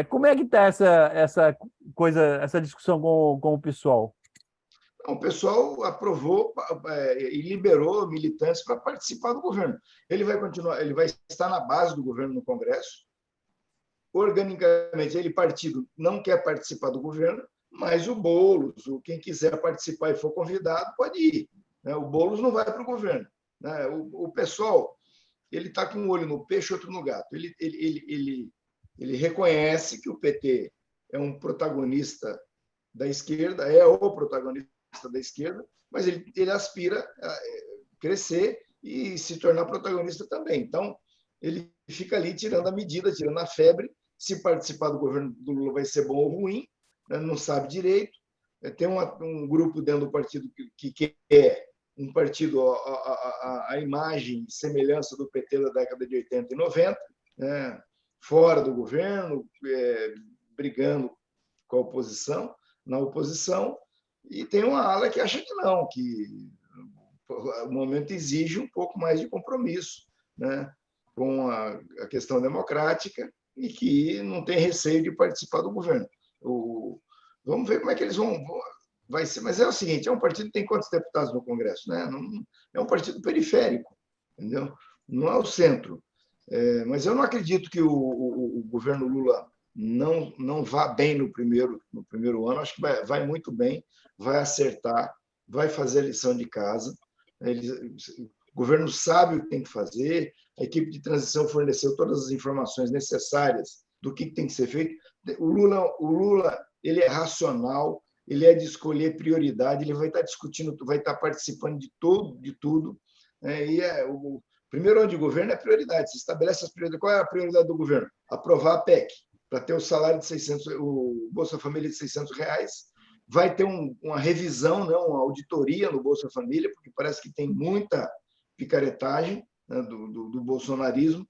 Como é que está essa discussão com o PSOL? O pessoal aprovou e liberou militantes para participar do governo. Ele vai continuar, ele vai estar na base do governo no Congresso. Organicamente, partido não quer participar do governo, mas o Boulos, quem quiser participar e for convidado, pode ir, né? O Boulos não vai para o governo, né? O pessoal, ele está com um olho no peixe, outro no gato. Ele reconhece que o PT é um protagonista da esquerda, é o protagonista da esquerda, mas ele aspira a crescer e se tornar protagonista também. Então, ele fica ali tirando a medida, tirando a febre. Se participar do governo do Lula vai ser bom ou ruim, né? Não sabe direito. Tem um grupo dentro do partido que quer um partido a imagem e semelhança do PT da década de 80 e 90, né? Fora do governo, brigando com a oposição, na oposição. E tem uma ala que acha que não, que o momento exige um pouco mais de compromisso, né, com a questão democrática e que não tem receio de participar do governo. Vamos ver como é que eles vai ser. Mas é o seguinte: é um partido que tem quantos deputados no Congresso, né? Não, é um partido periférico, entendeu? Não é o centro. Mas eu não acredito que o governo Lula não vá bem no primeiro ano. Acho que vai muito bem, vai acertar, vai fazer a lição de casa. O governo sabe o que tem que fazer, a equipe de transição forneceu todas as informações necessárias do que tem que ser feito. O Lula ele é racional, ele é de escolher prioridade, ele vai estar discutindo, vai estar participando de tudo. O primeiro ano de governo é prioridade. Se estabelece as prioridades. Qual é a prioridade do governo? Aprovar a PEC, para ter o salário de 600, o Bolsa Família de R$600. Vai ter uma revisão, né, uma auditoria no Bolsa Família, porque parece que tem muita picaretagem, né, do bolsonarismo.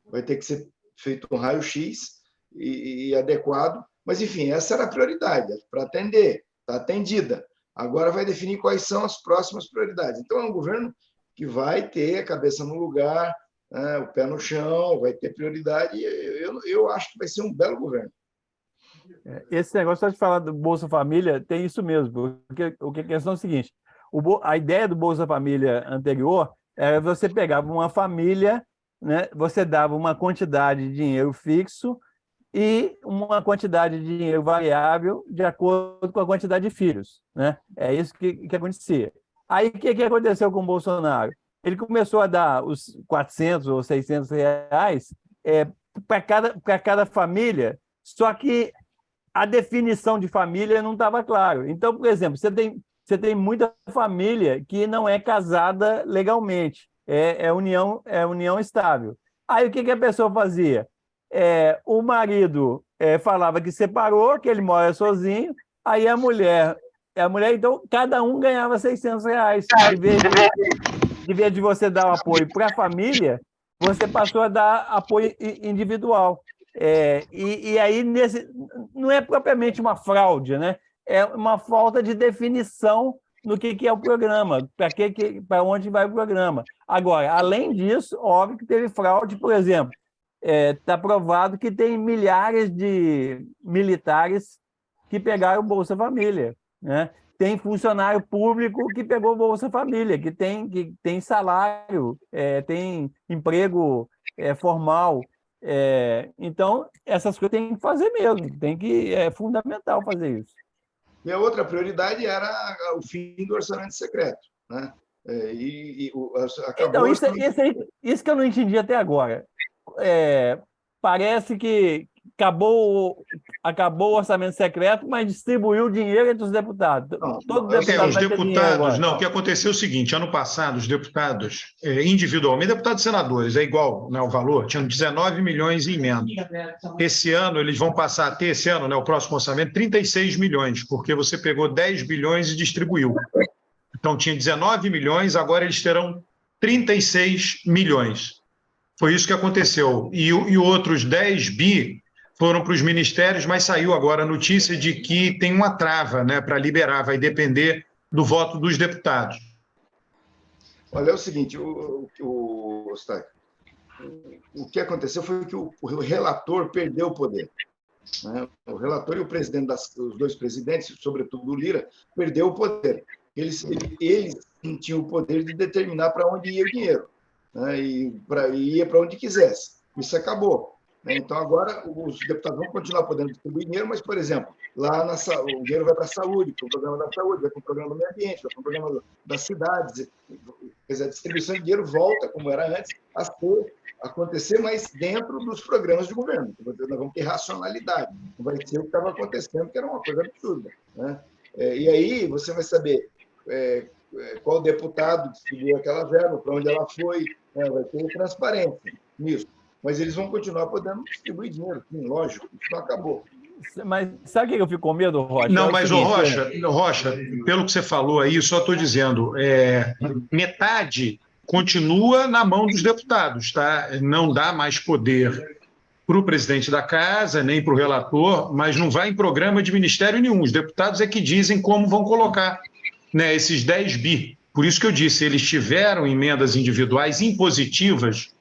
Vai ter que ser feito um raio-x e adequado. Mas, enfim, essa era a prioridade, para atender. Está atendida. Agora vai definir quais são as próximas prioridades. Então, é um governo que vai ter a cabeça no lugar, né, o pé no chão, vai ter prioridade. Eu acho que vai ser um belo governo. Esse negócio, só de falar do Bolsa Família, tem isso mesmo. Porque a questão é o seguinte: a ideia do Bolsa Família anterior era você pegava uma família, né, você dava uma quantidade de dinheiro fixo e uma quantidade de dinheiro variável de acordo com a quantidade de filhos, né? É isso que acontecia. Aí, o que aconteceu com o Bolsonaro? Ele começou a dar os 400 ou 600 reais para cada família, só que a definição de família não estava claro. Então, por exemplo, você tem muita família que não é casada legalmente. é união estável. Aí o que a pessoa fazia? O marido falava que separou, que ele mora sozinho, aí a mulher, então, cada um ganhava R$600. De vez de você dar o apoio para a família, você passou a dar apoio individual. E aí, não é propriamente uma fraude, né? É uma falta de definição no que é o programa, para onde vai o programa. Agora, além disso, óbvio que teve fraude, por exemplo, está provado que tem milhares de militares que pegaram Bolsa Família, né? Tem funcionário público que pegou Bolsa Família, que tem salário, tem emprego formal. Então, essas coisas tem que fazer mesmo, é fundamental fazer isso. E a outra prioridade era o fim do orçamento secreto, né? Então, isso que eu não entendi até agora. Parece que acabou o orçamento secreto, mas distribuiu o dinheiro entre os deputados. Os deputados, não. O que aconteceu é o seguinte: ano passado, os deputados, individualmente, deputados e senadores, é igual, né, o valor, tinham 19 milhões em emenda. Esse ano, eles vão passar a ter, né, o próximo orçamento, 36 milhões, porque você pegou 10 bilhões e distribuiu. Então, tinha 19 milhões, agora eles terão 36 milhões. Foi isso que aconteceu. E outros 10 bi foram para os ministérios, mas saiu agora a notícia de que tem uma trava, né, para liberar, vai depender do voto dos deputados. Olha, é o seguinte, o que aconteceu foi que o relator perdeu o poder, né? O relator e o presidente, os dois presidentes, sobretudo o Lira, perdeu o poder. Eles tinham o poder de determinar para onde ia o dinheiro, né? E ia para onde quisesse. Isso acabou. Então, agora, os deputados vão continuar podendo distribuir dinheiro, mas, por exemplo, lá o dinheiro vai para a saúde, para o programa da saúde, vai para o programa do meio ambiente, vai para o programa das cidades. Quer dizer, a distribuição de dinheiro volta, como era antes, a acontecer, mas dentro dos programas de governo. Nós vamos ter racionalidade. Não vai ser o que estava acontecendo, que era uma coisa absurda, né? E aí você vai saber qual deputado distribuiu aquela verba, para onde ela foi, vai ter transparência nisso. Mas eles vão continuar podendo distribuir dinheiro, sim, lógico, isso não acabou. Mas sabe o que eu fico com medo, Rocha? Não, mas, Rocha, pelo que você falou aí, só estou dizendo, metade continua na mão dos deputados, tá? Não dá mais poder para o presidente da casa, nem para o relator, mas não vai em programa de ministério nenhum. Os deputados é que dizem como vão colocar, né, esses 10 bi. Por isso que eu disse, eles tiveram emendas individuais impositivas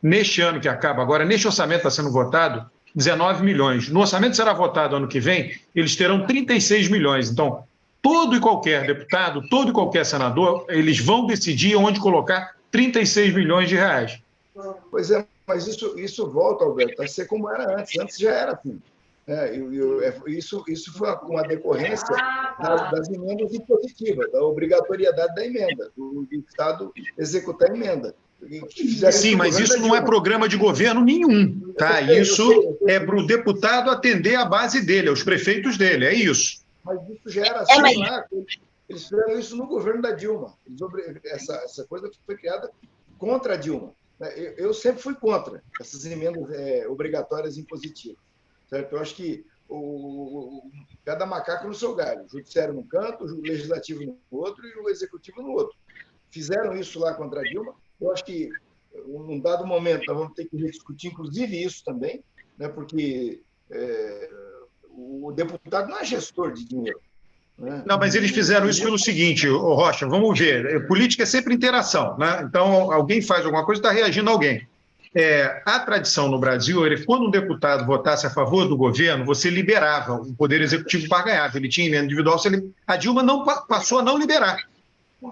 neste ano que acaba agora, neste orçamento está sendo votado 19 milhões. No orçamento que será votado ano que vem, eles terão 36 milhões. Então, todo e qualquer deputado, todo e qualquer senador, eles vão decidir onde colocar 36 milhões de reais. Pois é, mas isso volta, Alberto, a ser como era antes. Antes já era assim. Isso foi uma decorrência das emendas impositivas, da obrigatoriedade da emenda, do Estado executar a emenda. Sim, mas isso não é programa de governo nenhum, tá? Isso é para o deputado atender a base dele, aos prefeitos dele, é isso. Mas isso já era assim lá. Eles fizeram isso no governo da Dilma. Essa coisa foi criada contra a Dilma. Eu sempre fui contra essas emendas obrigatórias impositivas. Certo? Eu acho que cada macaco no seu galho. O judiciário num canto, o legislativo no outro e o executivo no outro. Fizeram isso lá contra a Dilma. Eu acho que, num dado momento, nós vamos ter que rediscutir, inclusive, isso também, né? Porque o deputado não é gestor de dinheiro. Né? Não, mas eles fizeram isso pelo seguinte, Rocha, vamos ver, política é sempre interação, né? Então, alguém faz alguma coisa e está reagindo a alguém. A tradição no Brasil, quando um deputado votasse a favor do governo, você liberava o Poder Executivo para ganhar. Ele tinha emenda individual, a Dilma passou a não liberar.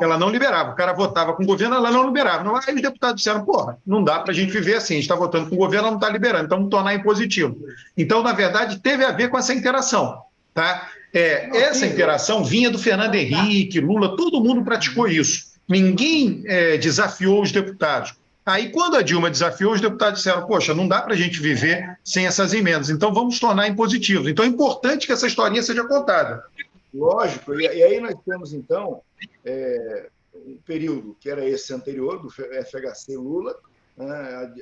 Ela não liberava. O cara votava com o governo, ela não liberava. Aí os deputados disseram, porra, não dá para a gente viver assim, a gente está votando com o governo, ela não está liberando, então vamos tornar impositivo. Então, na verdade, teve a ver com essa interação. Tá? Essa interação vinha do Fernando Henrique, Lula, todo mundo praticou isso. Ninguém desafiou os deputados. Aí, quando a Dilma desafiou, os deputados disseram, poxa, não dá para a gente viver sem essas emendas, então vamos tornar impositivos. Então, é importante que essa historinha seja contada. Lógico, e aí nós temos, então, um período que era esse anterior, do FHC Lula, né,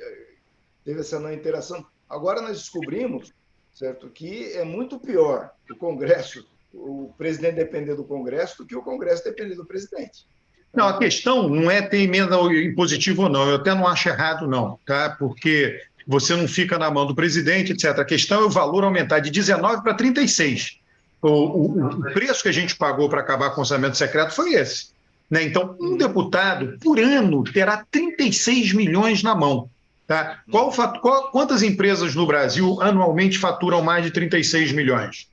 teve essa não interação. Agora nós descobrimos, certo, que é muito pior o Congresso, o presidente depender do Congresso do que o Congresso depender do presidente. Não, a questão não é ter emenda impositiva ou não, eu até não acho errado, não, tá? Porque você não fica na mão do presidente, etc. A questão é o valor aumentar de 19 para 36. O preço que a gente pagou para acabar com o orçamento secreto foi esse. Né? Então, um deputado, por ano, terá 36 milhões na mão. Tá? Quantas empresas no Brasil anualmente faturam mais de 36 milhões?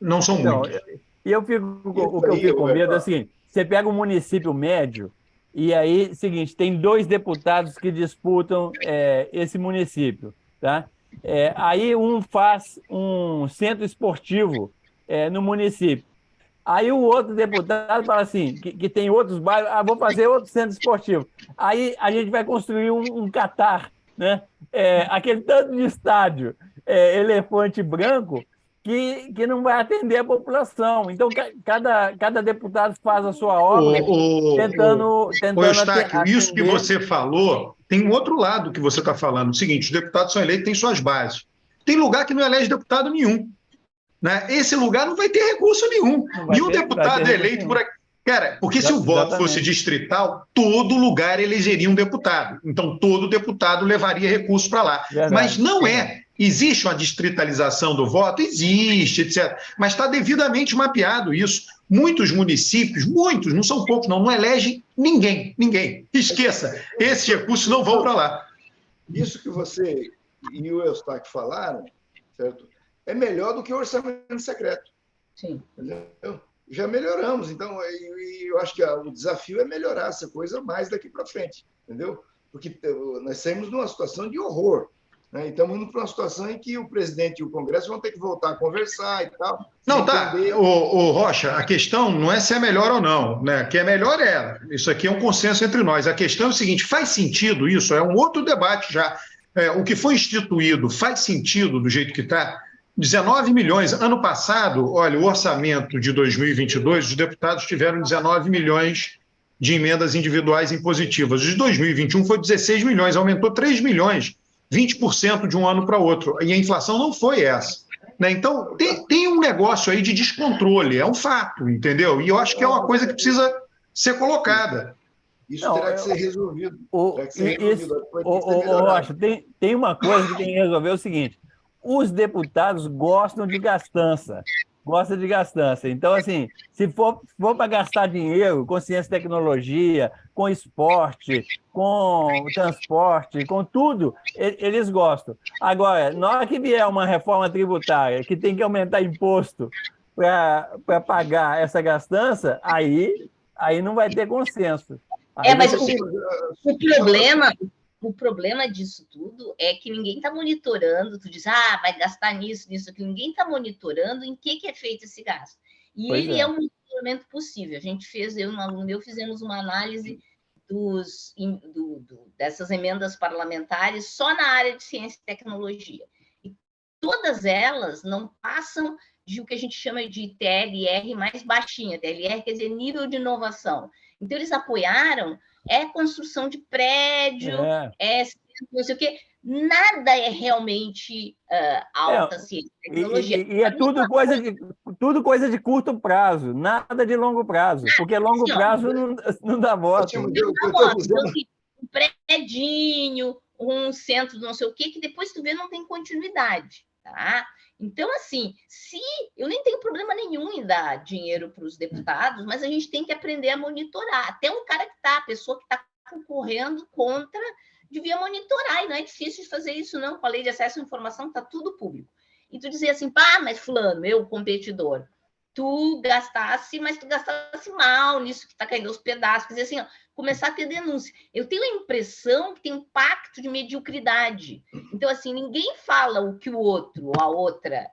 Não são muitas. E o que eu fico com medo é o seguinte: você pega um município médio, e aí, seguinte, tem 2 deputados que disputam esse município, tá? Aí um faz um centro esportivo no município. Aí o outro deputado fala assim, que tem outros bairros, vou fazer outro centro esportivo. Aí a gente vai construir um Catar, né? Aquele tanto de estádio, elefante branco, que não vai atender a população. Então, cada deputado faz a sua obra tentando Eustáquio, atender. Isso que você falou, tem um outro lado que você está falando. O seguinte, os deputados são eleitos, têm suas bases. Tem lugar que não elege deputado nenhum. Né? Esse lugar não vai ter recurso nenhum. Nenhum deputado é eleito por aqui. Cara, porque se o voto fosse distrital, todo lugar elegeria um deputado. Então, todo deputado levaria recurso para lá. Verdade. Mas não é. Existe uma distritalização do voto? Existe, etc. Mas está devidamente mapeado isso. Muitos municípios, muitos, não são poucos, não elegem ninguém. Esqueça, esses recursos não vão para lá. Isso que você e o Eustáquio falaram, certo? É melhor do que o orçamento secreto. Sim. Entendeu? Já melhoramos, então eu acho que o desafio é melhorar essa coisa mais daqui para frente, entendeu? Porque nós saímos de uma situação de horror, né? E estamos indo para uma situação em que o presidente e o Congresso vão ter que voltar a conversar e tal. Não, tá. O Rocha, a questão não é se é melhor ou não, né? Que é melhor isso aqui é um consenso entre nós. A questão é o seguinte: faz sentido isso? É um outro debate já. O que foi instituído faz sentido do jeito que está? 19 milhões. Ano passado, olha, o orçamento de 2022, os deputados tiveram 19 milhões de emendas individuais impositivas. De 2021 foi 16 milhões, aumentou 3 milhões, 20% de um ano para outro. E a inflação não foi essa. Né? Então, tem um negócio aí de descontrole, é um fato, entendeu? E eu acho que é uma coisa que precisa ser colocada. Isso terá que ser resolvido. Rocha, tem uma coisa que tem que resolver, é o seguinte: os deputados gostam de gastança. Então, assim, se for para gastar dinheiro com ciência e tecnologia, com esporte, com transporte, com tudo, eles gostam. Agora, na hora que vier uma reforma tributária que tem que aumentar imposto para pagar essa gastança, aí não vai ter consenso. Mas o problema disso tudo é que ninguém está monitorando. Tu diz, vai gastar nisso, aquilo. Ninguém está monitorando em que é feito esse gasto. E ele é um monitoramento possível. A gente fez, eu e um aluno meu, fizemos uma análise dessas emendas parlamentares só na área de ciência e tecnologia. E todas elas não passam de o que a gente chama de TLR mais baixinha. TLR quer dizer nível de inovação. Então, eles apoiaram construção de prédio, não sei o quê. Nada é realmente alta ciência e tecnologia. E é tudo coisa de curto prazo, nada de longo prazo, porque longo prazo não dá voto. Então, um prédinho, um centro não sei o quê, que depois tu vê não tem continuidade. Tá? Então, assim, eu nem tenho problema nenhum em dar dinheiro para os deputados, mas a gente tem que aprender a monitorar. Até um cara a pessoa que está concorrendo contra, devia monitorar, e não é difícil de fazer isso, não. Com a lei de acesso à informação, está tudo público. E tu dizer assim, mas fulano, meu competidor, tu gastasse mal nisso que está caindo aos pedaços. Quer dizer assim, começar a ter denúncia. Eu tenho a impressão que tem um pacto de mediocridade. Então, assim, ninguém fala o que o outro ou a outra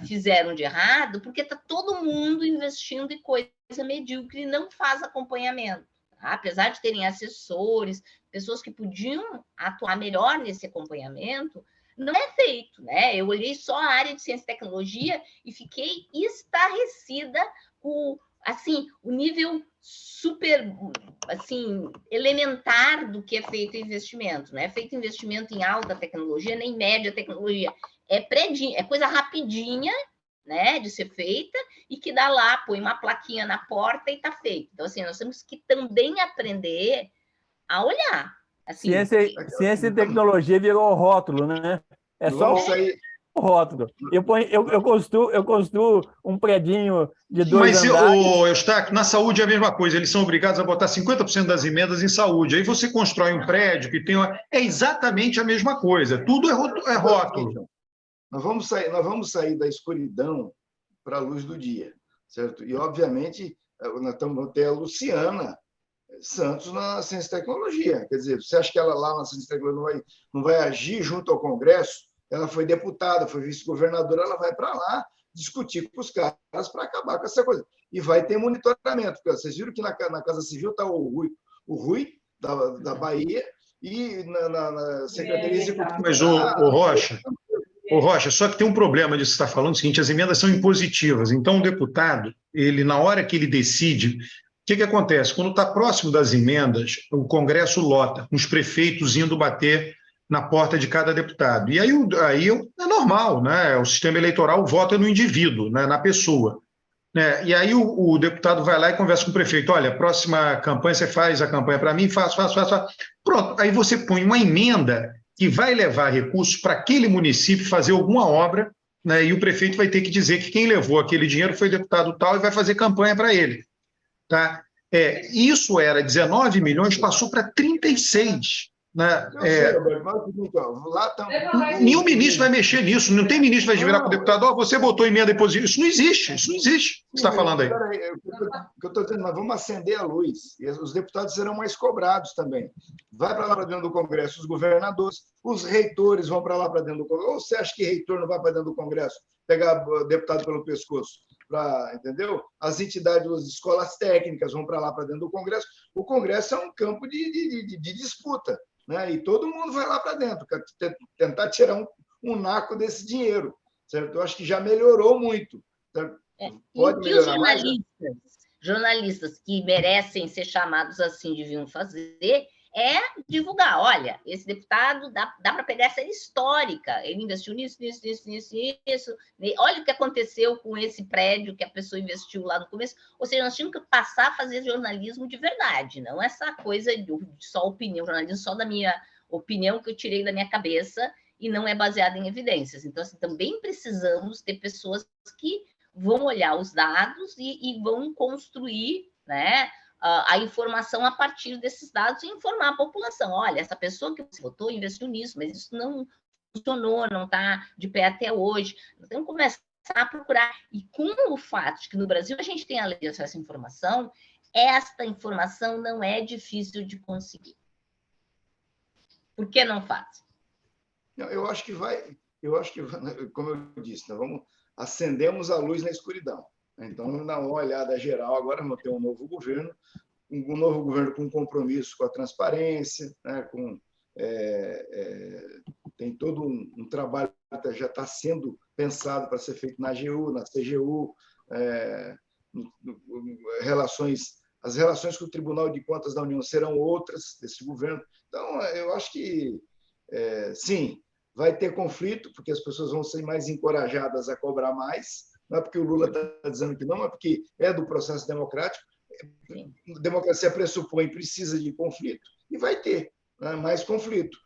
fizeram de errado, porque está todo mundo investindo em coisa medíocre e não faz acompanhamento. Tá? Apesar de terem assessores, pessoas que podiam atuar melhor nesse acompanhamento, não é feito, né? Eu olhei só a área de ciência e tecnologia e fiquei estarrecida com, assim, o nível super, assim, elementar do que é feito investimento. Não é feito investimento em alta tecnologia, nem média tecnologia. É coisa rapidinha, né, de ser feita, e que dá lá, põe uma plaquinha na porta e está feito. Então, assim, nós temos que também aprender a olhar. Assim, ciência e tecnologia virou rótulo, né? É só o rótulo. Eu construo um predinho de 2 Mas, andares. Eustáquio, na saúde é a mesma coisa. Eles são obrigados a botar 50% das emendas em saúde. Aí você constrói um prédio que tem... É exatamente a mesma coisa. Tudo é rótulo. Nós vamos sair da escuridão para a luz do dia, certo? E, obviamente, nós vamos ter a Luciana Santos na ciência e tecnologia. Quer dizer, você acha que ela lá na ciência e tecnologia não vai agir junto ao Congresso? Ela foi deputada, foi vice-governadora, ela vai para lá discutir com os caras para acabar com essa coisa. E vai ter monitoramento. Porque vocês viram que na Casa Civil está o Rui da Bahia, e na Secretaria Executiva... Mas, o Rocha, só que tem um problema disso que você está falando, é o seguinte: as emendas são impositivas. Então, o deputado, ele, na hora que ele decide, o que acontece? Quando está próximo das emendas, o Congresso lota, os prefeitos indo bater na porta de cada deputado. E aí é normal, né? O sistema eleitoral vota no indivíduo, né? Na pessoa. Né? E aí o deputado vai lá e conversa com o prefeito: olha, próxima campanha você faz a campanha para mim, faço. Pronto, aí você põe uma emenda que vai levar recursos para aquele município fazer alguma obra, né? E o prefeito vai ter que dizer que quem levou aquele dinheiro foi o deputado tal e vai fazer campanha para ele. Tá? Isso era 19 milhões, passou para 36. Né? Nenhum ministro vai mexer nisso, não tem ministro que vai virar para o deputado: você botou emenda impositiva. Isso não existe. Você está falando aí. O que eu estou dizendo, nós vamos acender a luz, e os deputados serão mais cobrados também. Vai para lá para dentro do Congresso os governadores, os reitores vão para lá para dentro do Congresso. Ou você acha que reitor não vai para dentro do Congresso pegar deputado pelo pescoço? Entendeu? As entidades, as escolas técnicas vão para lá para dentro do Congresso. O Congresso é um campo de disputa. Né? E todo mundo vai lá para dentro, tentar tirar um naco desse dinheiro, certo? Eu acho que já melhorou muito. Pode melhorar mais? Jornalistas que merecem ser chamados assim deviam fazer divulgar: olha, esse deputado dá para pegar essa histórica, ele investiu nisso. Olha o que aconteceu com esse prédio que a pessoa investiu lá no começo. Ou seja, nós tínhamos que passar a fazer jornalismo de verdade, não essa coisa de só opinião, jornalismo só da minha opinião que eu tirei da minha cabeça e não é baseada em evidências. Então, assim, também precisamos ter pessoas que vão olhar os dados e vão construir, né, a informação a partir desses dados e informar a população: olha, essa pessoa que você votou investiu nisso, mas isso não funcionou, não está de pé até hoje. Então, começar a procurar. E com o fato de que no Brasil a gente tem a lei de acesso à informação, esta informação não é difícil de conseguir. Por que não faz? Eu acho que, como eu disse, acendemos a luz na escuridão. Então, vamos dar uma olhada geral. Agora vamos ter um novo governo com compromisso com a transparência, né? Tem todo um trabalho que já está sendo pensado para ser feito na AGU, na CGU, as relações com o Tribunal de Contas da União serão outras desse governo. Então, eu acho que, sim, vai ter conflito, porque as pessoas vão ser mais encorajadas a cobrar mais. Não é porque o Lula está dizendo que não, é porque é do processo democrático. A democracia pressupõe, precisa de conflito, e vai ter, né, mais conflito.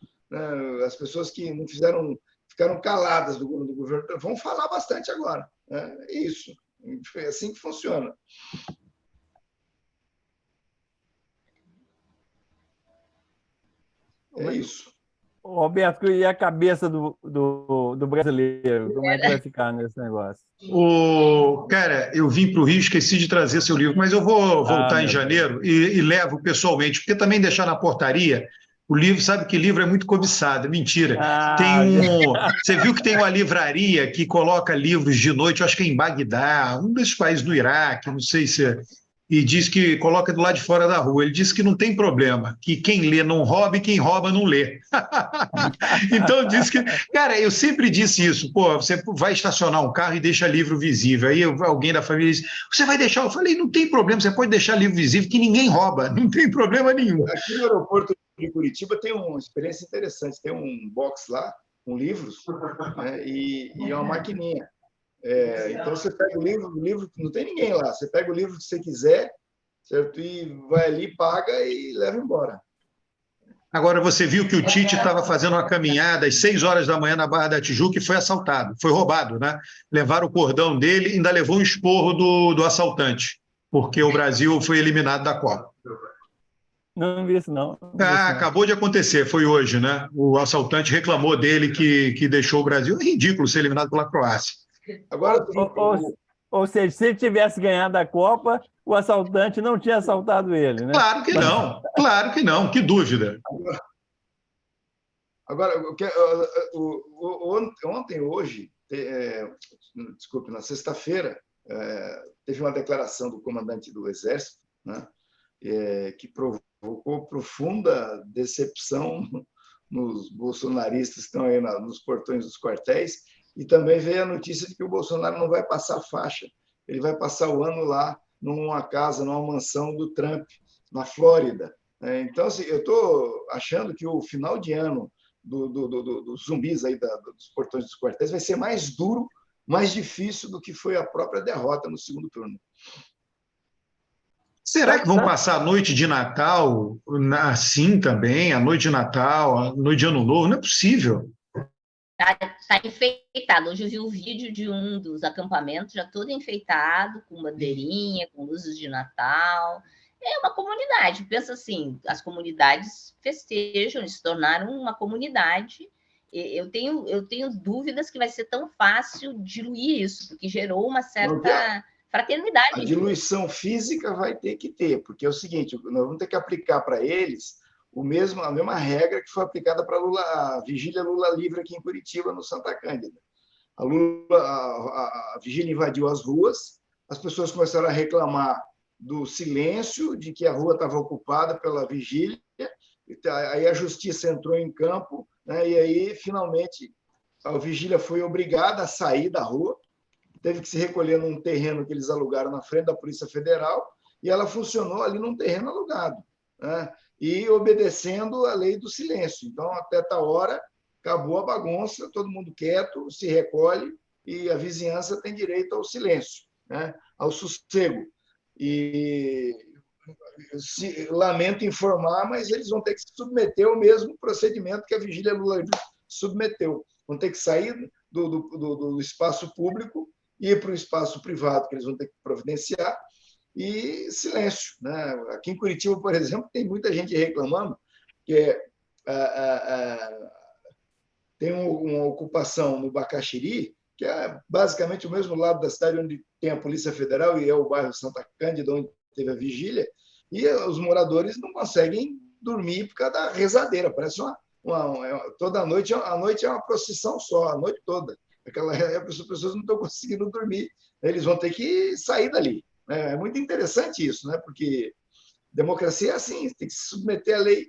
As pessoas que não ficaram caladas do governo vão falar bastante agora. É isso. É assim que funciona. É isso. Roberto, e a cabeça do brasileiro? Como é que vai ficar nesse negócio? Cara, eu vim para o Rio, esqueci de trazer seu livro, mas eu vou voltar em janeiro e levo pessoalmente, porque também deixar na portaria o livro, sabe que livro é muito cobiçado, mentira. Você viu que tem uma livraria que coloca livros de noite, eu acho que é em Bagdá, um desses países do Iraque, não sei se e diz que coloca do lado de fora da rua. Ele diz que não tem problema, que quem lê não rouba e quem rouba não lê. Então, diz que... Cara, eu sempre disse isso. Pô, você vai estacionar um carro e deixa livro visível. Aí alguém da família diz, você vai deixar? Eu falei, não tem problema, você pode deixar livro visível que ninguém rouba, não tem problema nenhum. Aqui no aeroporto de Curitiba tem uma experiência interessante. Tem um box lá com livros, né, e é uma maquininha. Então, você pega o livro não tem ninguém lá. Você pega o livro que você quiser, certo? E vai ali, paga e leva embora. Agora, você viu que o Tite estava fazendo uma caminhada às 6 horas da manhã na Barra da Tijuca e foi assaltado, foi roubado, né? Levaram o cordão dele e ainda levou um esporro do assaltante, porque o Brasil foi eliminado da Copa. Não vi isso, não. Não. Acabou de acontecer, foi hoje, né? O assaltante reclamou dele que deixou o Brasil. É ridículo ser eliminado pela Croácia. Agora, ou seja, se ele tivesse ganhado a Copa, o assaltante não tinha assaltado ele, né? Claro que não, que dúvida. Agora ontem, hoje, desculpe, na sexta-feira, teve uma declaração do comandante do Exército, né, que provocou profunda decepção nos bolsonaristas que estão aí nos portões dos quartéis, e também veio a notícia de que o Bolsonaro não vai passar faixa, ele vai passar o ano lá numa casa, numa mansão do Trump, na Flórida. Então, assim, eu estou achando que o final de ano dos zumbis aí dos portões dos quartéis vai ser mais duro, mais difícil do que foi a própria derrota no segundo turno. Será que vão passar a noite de Natal assim também? A noite de Natal, a noite de Ano Novo? Não é possível. Está enfeitado. Hoje eu vi um vídeo de um dos acampamentos já todo enfeitado, com bandeirinha, com luzes de Natal. É uma comunidade. Pensa assim, as comunidades festejam, se tornaram uma comunidade. Eu tenho dúvidas que vai ser tão fácil diluir isso, porque gerou uma certa fraternidade. A diluição física vai ter que ter, porque é o seguinte, nós vamos ter que aplicar para eles a mesma regra que foi aplicada para a vigília Lula livre aqui em Curitiba, no Santa Cândida. A vigília invadiu as ruas, as pessoas começaram a reclamar do silêncio, de que a rua estava ocupada pela vigília, aí a justiça entrou em campo, né, e aí, finalmente, a vigília foi obrigada a sair da rua, teve que se recolher num terreno que eles alugaram na frente da Polícia Federal, e ela funcionou ali num terreno alugado, né, e obedecendo a lei do silêncio. Então, até tal hora, acabou a bagunça, todo mundo quieto, se recolhe, e a vizinhança tem direito ao silêncio, né, ao sossego. E lamento informar, mas eles vão ter que se submeter ao mesmo procedimento que a vigília Lula submeteu. Vão ter que sair do espaço público e ir para o espaço privado, que eles vão ter que providenciar, e silêncio, né? Aqui em Curitiba, por exemplo, tem muita gente reclamando que tem uma ocupação no Bacaxiri, que é basicamente o mesmo lado da cidade onde tem a Polícia Federal, e é o bairro Santa Cândida, onde teve a vigília, e os moradores não conseguem dormir por causa da rezadeira. Parece toda a noite é uma procissão só, a noite toda. As pessoas não estão conseguindo dormir, eles vão ter que sair dali. É muito interessante isso, né? Porque democracia é assim, tem que se submeter à lei.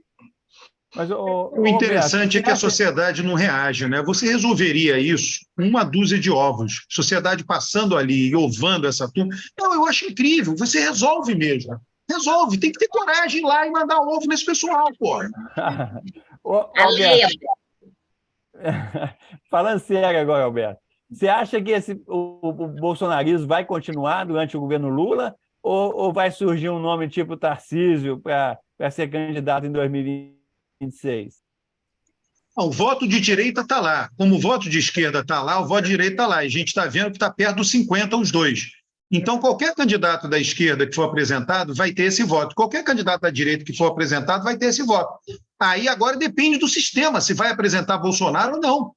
Mas, o interessante é que a sociedade não reage, né? Você resolveria isso com uma dúzia de ovos, sociedade passando ali e ovando essa turma. Não, eu acho incrível, você resolve mesmo. Resolve, tem que ter coragem lá e mandar ovo nesse pessoal, pô. Alberto, falando sério agora, Alberto, você acha que o bolsonarismo vai continuar durante o governo Lula ou vai surgir um nome tipo Tarcísio para ser candidato em 2026? O voto de direita está lá. Como o voto de esquerda está lá, o voto de direita está lá. E a gente está vendo que está perto dos 50 os dois. Então, qualquer candidato da esquerda que for apresentado vai ter esse voto. Qualquer candidato da direita que for apresentado vai ter esse voto. Aí agora depende do sistema, se vai apresentar Bolsonaro ou não.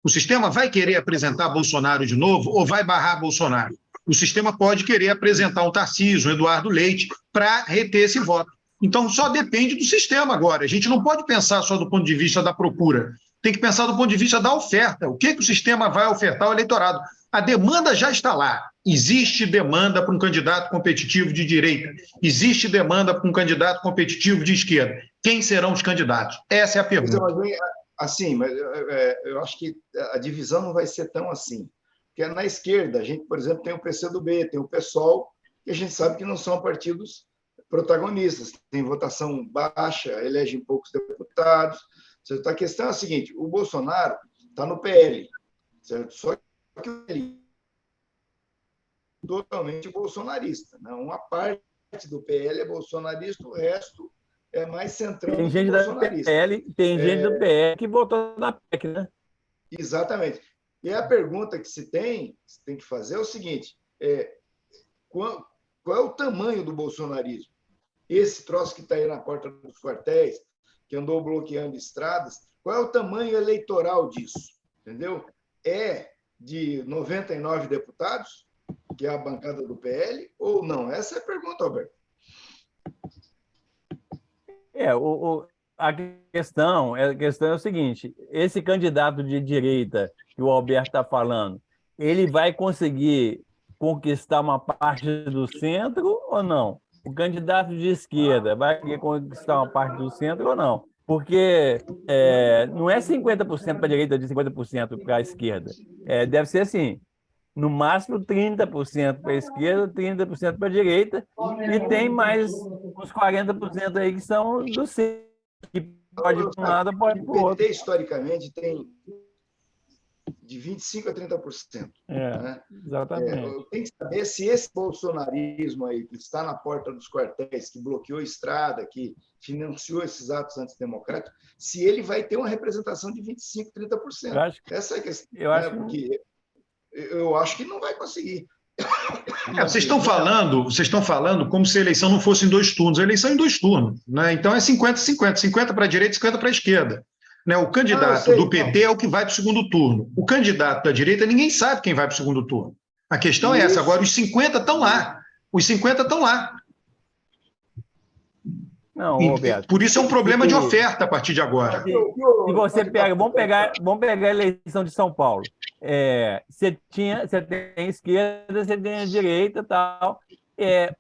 O sistema vai querer apresentar Bolsonaro de novo ou vai barrar Bolsonaro? O sistema pode querer apresentar um Tarcísio, um Eduardo Leite, para reter esse voto. Então, só depende do sistema agora. A gente não pode pensar só do ponto de vista da procura. tem que pensar do ponto de vista da oferta. O que o sistema vai ofertar ao eleitorado? A demanda já está lá. Existe demanda para um candidato competitivo de direita. Existe demanda para um candidato competitivo de esquerda. Quem serão os candidatos? Essa é a pergunta. Mas eu acho que a divisão não vai ser tão assim. Porque na esquerda, a gente, por exemplo, tem o PCdoB, tem o PSOL, que a gente sabe que não são partidos protagonistas. Tem votação baixa, elegem poucos deputados. A questão é a seguinte, o Bolsonaro está no PL, certo? Só que ele é totalmente bolsonarista. Né? Uma parte do PL é bolsonarista, o resto é mais centrão tem gente bolsonarista. Tem gente do PL que votou na PEC, né? Exatamente. E a pergunta que se tem que fazer é o seguinte, qual é o tamanho do bolsonarismo? Esse troço que está aí na porta dos quartéis, que andou bloqueando estradas, qual é o tamanho eleitoral disso? Entendeu? É de 99 deputados, que é a bancada do PL, ou não? Essa é a pergunta, Alberto. A questão é o seguinte, esse candidato de direita que o Alberto está falando, ele vai conseguir conquistar uma parte do centro ou não? O candidato de esquerda vai conquistar uma parte do centro ou não? Porque não é 50% para a direita de 50% para a esquerda. Deve ser assim, no máximo 30% para a esquerda, 30% para a direita, e tem mais uns 40% aí que são do centro, que pode ir para um lado, pode ir para o outro. O PT, historicamente, tem de 25% a 30%. Né? Exatamente. Tem que saber se esse bolsonarismo aí, que está na porta dos quartéis, que bloqueou a estrada, que financiou esses atos antidemocráticos, se ele vai ter uma representação de 25%, 30%. Essa é a questão. Porque eu acho que não vai conseguir. Vocês estão falando como se a eleição não fosse em 2 turnos. A eleição é em 2 turnos. Né? Então é 50-50. 50 para a direita e 50 para a esquerda. Né? O candidato do PT é o que vai para o segundo turno. O candidato da direita, ninguém sabe quem vai para o segundo turno. A questão é essa. Agora, os 50 estão lá. Os 50 estão lá. Não, Roberto. Por isso é um problema de oferta a partir de agora. Se você pega, vamos pegar a eleição de São Paulo. Você tem esquerda, você tem a direita e tal.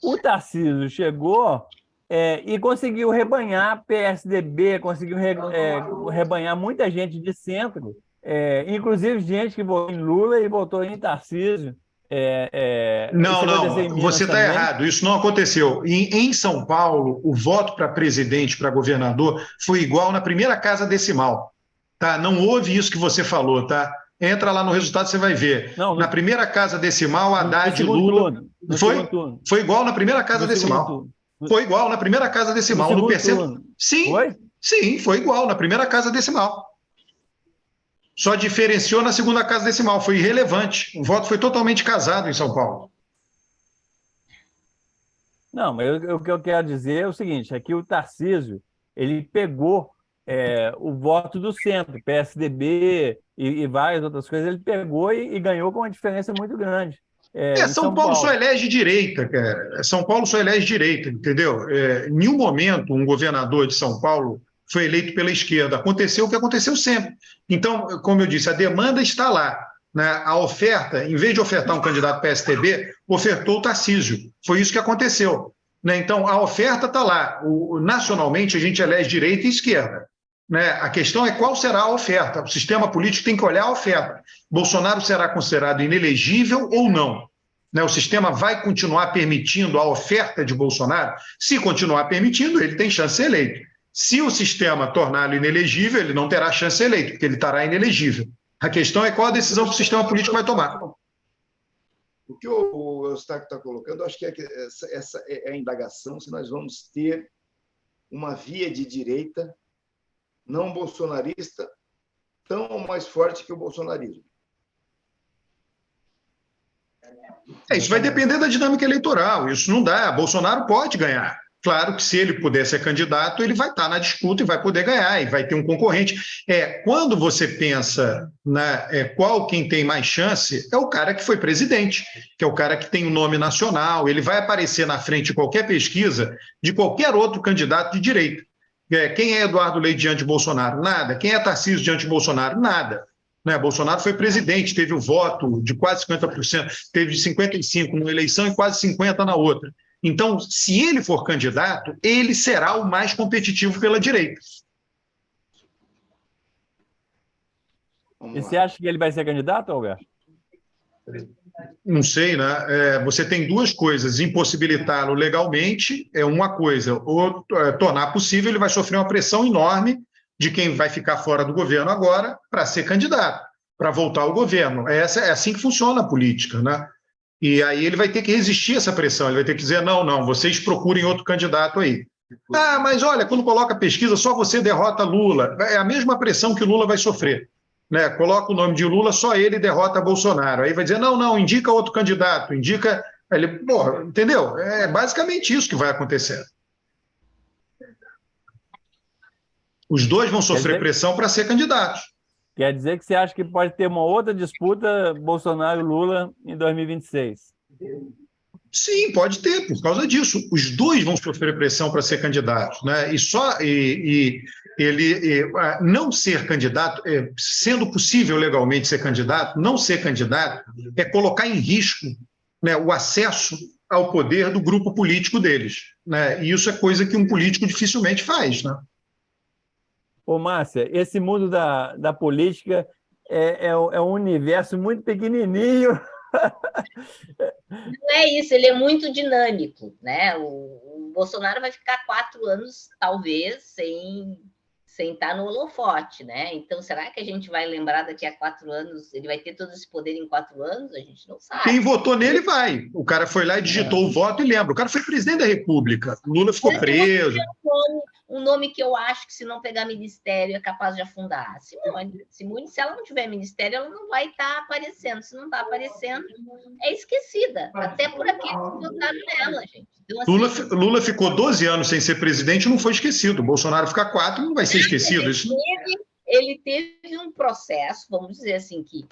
O Tarcísio chegou e conseguiu rebanhar PSDB, conseguiu rebanhar muita gente de centro, inclusive gente que votou em Lula e votou em Tarcísio. Não, você está errado, isso não aconteceu. Em São Paulo, o voto para presidente, para governador, foi igual na primeira casa decimal. Tá? Não houve isso que você falou, tá? Entra lá no resultado, você vai ver. Na primeira casa decimal, Haddad e Lula. Foi igual na primeira casa decimal. Foi igual na primeira casa decimal. No terceiro. Sim, foi igual na primeira casa decimal. Só diferenciou na segunda casa decimal, foi irrelevante. O voto foi totalmente casado em São Paulo. Não, mas o que eu quero dizer é o seguinte, é que o Tarcísio, ele pegou o voto do centro, PSDB e várias outras coisas, ele pegou e ganhou com uma diferença muito grande. São Paulo só elege direita, cara. São Paulo só elege direita, entendeu? Em nenhum momento um governador de São Paulo foi eleito pela esquerda. Aconteceu o que aconteceu sempre. Então, como eu disse, a demanda está lá. Né? A oferta, em vez de ofertar um candidato PSDB, ofertou o Tarcísio. Foi isso que aconteceu. Né? Então, a oferta está lá. Nacionalmente, a gente elege direita e esquerda. Né? A questão é qual será a oferta. O sistema político tem que olhar a oferta. Bolsonaro será considerado inelegível ou não? Né? O sistema vai continuar permitindo a oferta de Bolsonaro? Se continuar permitindo, ele tem chance de ser eleito. Se o sistema torná-lo inelegível, ele não terá chance de ser eleito, porque ele estará inelegível. A questão é qual a decisão que o sistema político vai tomar. O que o Eustáquio está colocando, acho que essa é a indagação, se nós vamos ter uma via de direita não bolsonarista tão ou mais forte que o bolsonarismo. Isso vai depender da dinâmica eleitoral. Isso não dá. Bolsonaro pode ganhar. Claro que se ele puder ser candidato, ele vai estar na disputa e vai poder ganhar, e vai ter um concorrente. Quando você pensa quem tem mais chance, é o cara que foi presidente, que é o cara que tem um nome nacional, ele vai aparecer na frente de qualquer pesquisa de qualquer outro candidato de direita. Quem é Eduardo Leite diante de Bolsonaro? Nada. Quem é Tarcísio diante de Bolsonaro? Nada. Né? Bolsonaro foi presidente, teve o voto de quase 50%, teve de 55% numa eleição e quase 50% na outra. Então, se ele for candidato, ele será o mais competitivo pela direita. E você acha que ele vai ser candidato, Alberto? Não sei, né? Você tem duas coisas: impossibilitá-lo legalmente é uma coisa, ou tornar possível, ele vai sofrer uma pressão enorme de quem vai ficar fora do governo agora para ser candidato, para voltar ao governo. É assim que funciona a política, né? E aí ele vai ter que resistir a essa pressão, ele vai ter que dizer, não, vocês procurem outro candidato aí. Ah, mas olha, quando coloca pesquisa, só você derrota Lula. É a mesma pressão que Lula vai sofrer. Né? Coloca o nome de Lula, só ele derrota Bolsonaro. Aí vai dizer, não, indica outro candidato, indica... Ele, porra, entendeu? É basicamente isso que vai acontecer. Os dois vão sofrer pressão para ser candidatos. Quer dizer que você acha que pode ter uma outra disputa Bolsonaro e Lula em 2026? Sim, pode ter, por causa disso. Os dois vão sofrer pressão para ser candidatos, né? Ele não ser candidato, sendo possível legalmente ser candidato, não ser candidato é colocar em risco, né, o acesso ao poder do grupo político deles, né? E isso é coisa que um político dificilmente faz, né? Ô, Márcia, esse mundo da política é um universo muito pequenininho. Não é isso, ele é muito dinâmico, né? O Bolsonaro vai ficar 4 anos, talvez, sem estar no holofote, né? Então, será que a gente vai lembrar daqui a 4 anos? Ele vai ter todo esse poder em 4 anos? A gente não sabe. Quem votou nele vai. O cara foi lá e digitou o voto e lembra. O cara foi presidente da República. Lula ficou preso. Um nome que eu acho que, se não pegar ministério, é capaz de afundar. Simone, se ela não tiver ministério, ela não vai estar aparecendo. Se não está aparecendo, é esquecida. Até por aqueles que votaram nela, gente. Então, assim, Lula ficou 12 anos sem ser presidente e não foi esquecido. Bolsonaro ficar 4 não vai ser esquecido. Ele teve um processo, vamos dizer assim, que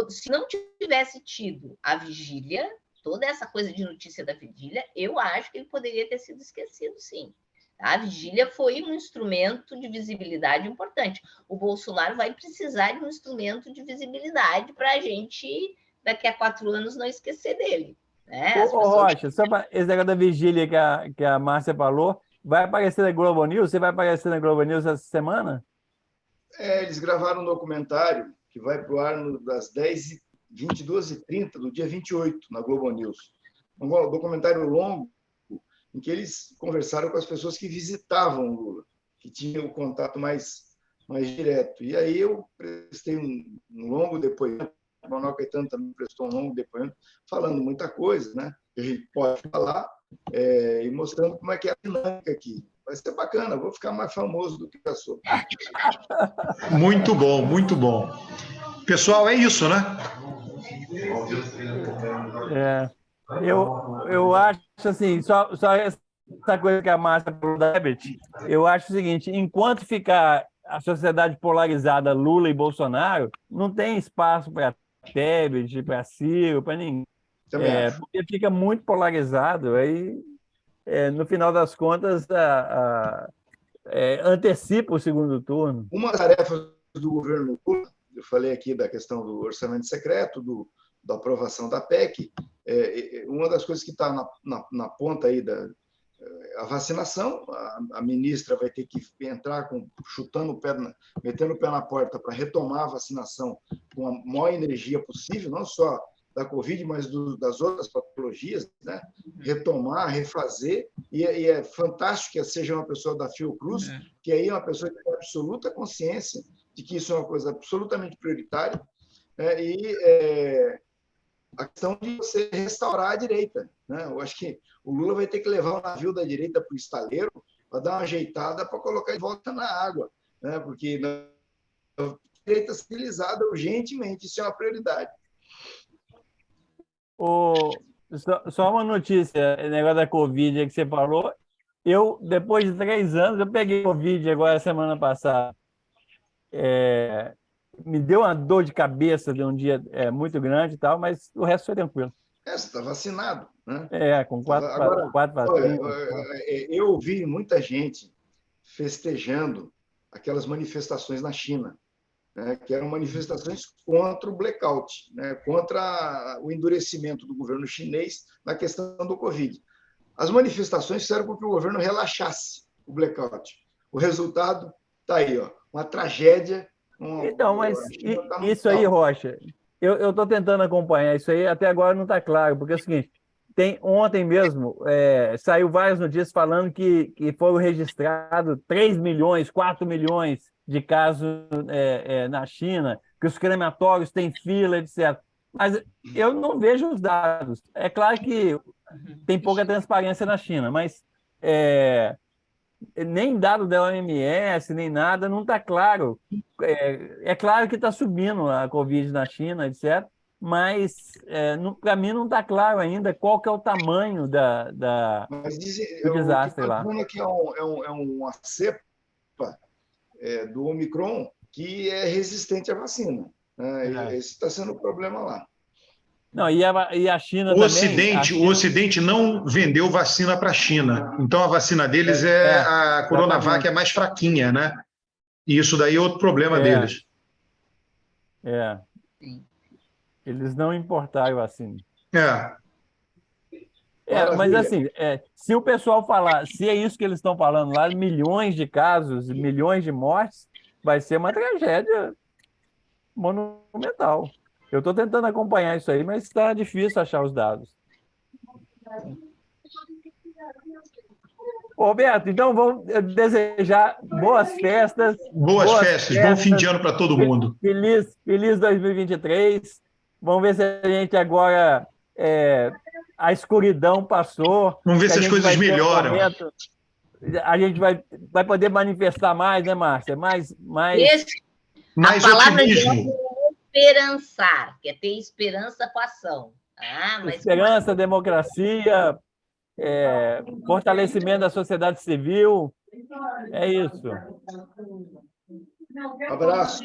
se não tivesse tido a vigília, toda essa coisa de notícia da vigília, eu acho que ele poderia ter sido esquecido, sim. A vigília foi um instrumento de visibilidade importante. O Bolsonaro vai precisar de um instrumento de visibilidade para a gente, daqui a 4 anos, não esquecer dele. Né? Rocha, só esse negócio da vigília que a Márcia falou, vai aparecer na Globo News? Você vai aparecer na Globo News essa semana? Eles gravaram um documentário que vai para o ar das 22h30 do dia 28, na Globo News. Um documentário longo, em que eles conversaram com as pessoas que visitavam o Lula, que tinham o contato mais direto. E aí eu prestei um longo depoimento, o Manuel Caetano também prestou um longo depoimento, falando muita coisa, né? Que a gente pode falar, e mostrando como é que é a dinâmica aqui. Vai ser bacana, vou ficar mais famoso do que eu sou. Muito bom, muito bom. Pessoal, é isso, né? Eu acho assim, só essa coisa que a Márcia falou da Tebet, eu acho o seguinte: enquanto ficar a sociedade polarizada, Lula e Bolsonaro, não tem espaço para Tebet, para Ciro, para ninguém. Porque fica muito polarizado, aí no final das contas antecipa o segundo turno. Uma das tarefas do governo Lula, eu falei aqui da questão do orçamento secreto, da aprovação da PEC, uma das coisas que está na ponta aí a vacinação. A ministra vai ter que entrar metendo o pé na porta para retomar a vacinação com a maior energia possível, não só da Covid, mas das outras patologias, né? Retomar, refazer, e é fantástico que seja uma pessoa da Fiocruz, que aí é uma pessoa que tem absoluta consciência de que isso é uma coisa absolutamente prioritária, a questão de você restaurar a direita, né? Eu acho que o Lula vai ter que levar o navio da direita para o estaleiro para dar uma ajeitada para colocar de volta na água, né? Porque a direita civilizada, urgentemente, isso é uma prioridade. Só uma notícia, o negócio da Covid que você falou. Eu, depois de 3 anos, eu peguei Covid agora semana passada. Me deu uma dor de cabeça de um dia muito grande e tal, mas o resto foi tranquilo. Você está vacinado, né? Com 4 vacinas. Eu ouvi muita gente festejando aquelas manifestações na China, né, que eram manifestações contra o blackout, né, contra o endurecimento do governo chinês na questão do Covid. As manifestações fizeram com que o governo relaxasse o blackout. O resultado está aí, ó, uma tragédia. Então, mas isso aí, Rocha, eu estou tentando acompanhar isso aí, até agora não está claro, porque é o seguinte, ontem mesmo saiu várias notícias falando que foram registrados 3 milhões, 4 milhões de casos na China, que os crematórios têm fila, etc. Mas eu não vejo os dados. É claro que tem pouca transparência na China, mas nem dado da OMS, nem nada, não está claro. É claro que está subindo a Covid na China, etc., mas para mim não está claro ainda qual que é o tamanho do desastre lá. O que é uma cepa do Omicron que é resistente à vacina. Esse está sendo o problema lá. Não, e a China também... O Ocidente não vendeu vacina para a China. Então, a vacina deles a Coronavac é mais fraquinha, né? E isso daí é outro problema deles. Eles não importaram vacina. Maravilha. Mas assim, se o pessoal falar, se é isso que eles estão falando lá, milhões de casos, milhões de mortes, vai ser uma tragédia monumental. Eu estou tentando acompanhar isso aí, mas está difícil achar os dados. Roberto, então vamos desejar boas festas. Boas festas, bom fim de ano para todo mundo. Feliz 2023. Vamos ver se a gente agora... a escuridão passou. Vamos ver se as coisas melhoram. A gente vai poder manifestar mais, né, Márcia? Mais a palavra otimismo. É esperançar, que é ter esperança com a ação. Esperança, democracia, fortalecimento da sociedade civil. É isso. Abraço.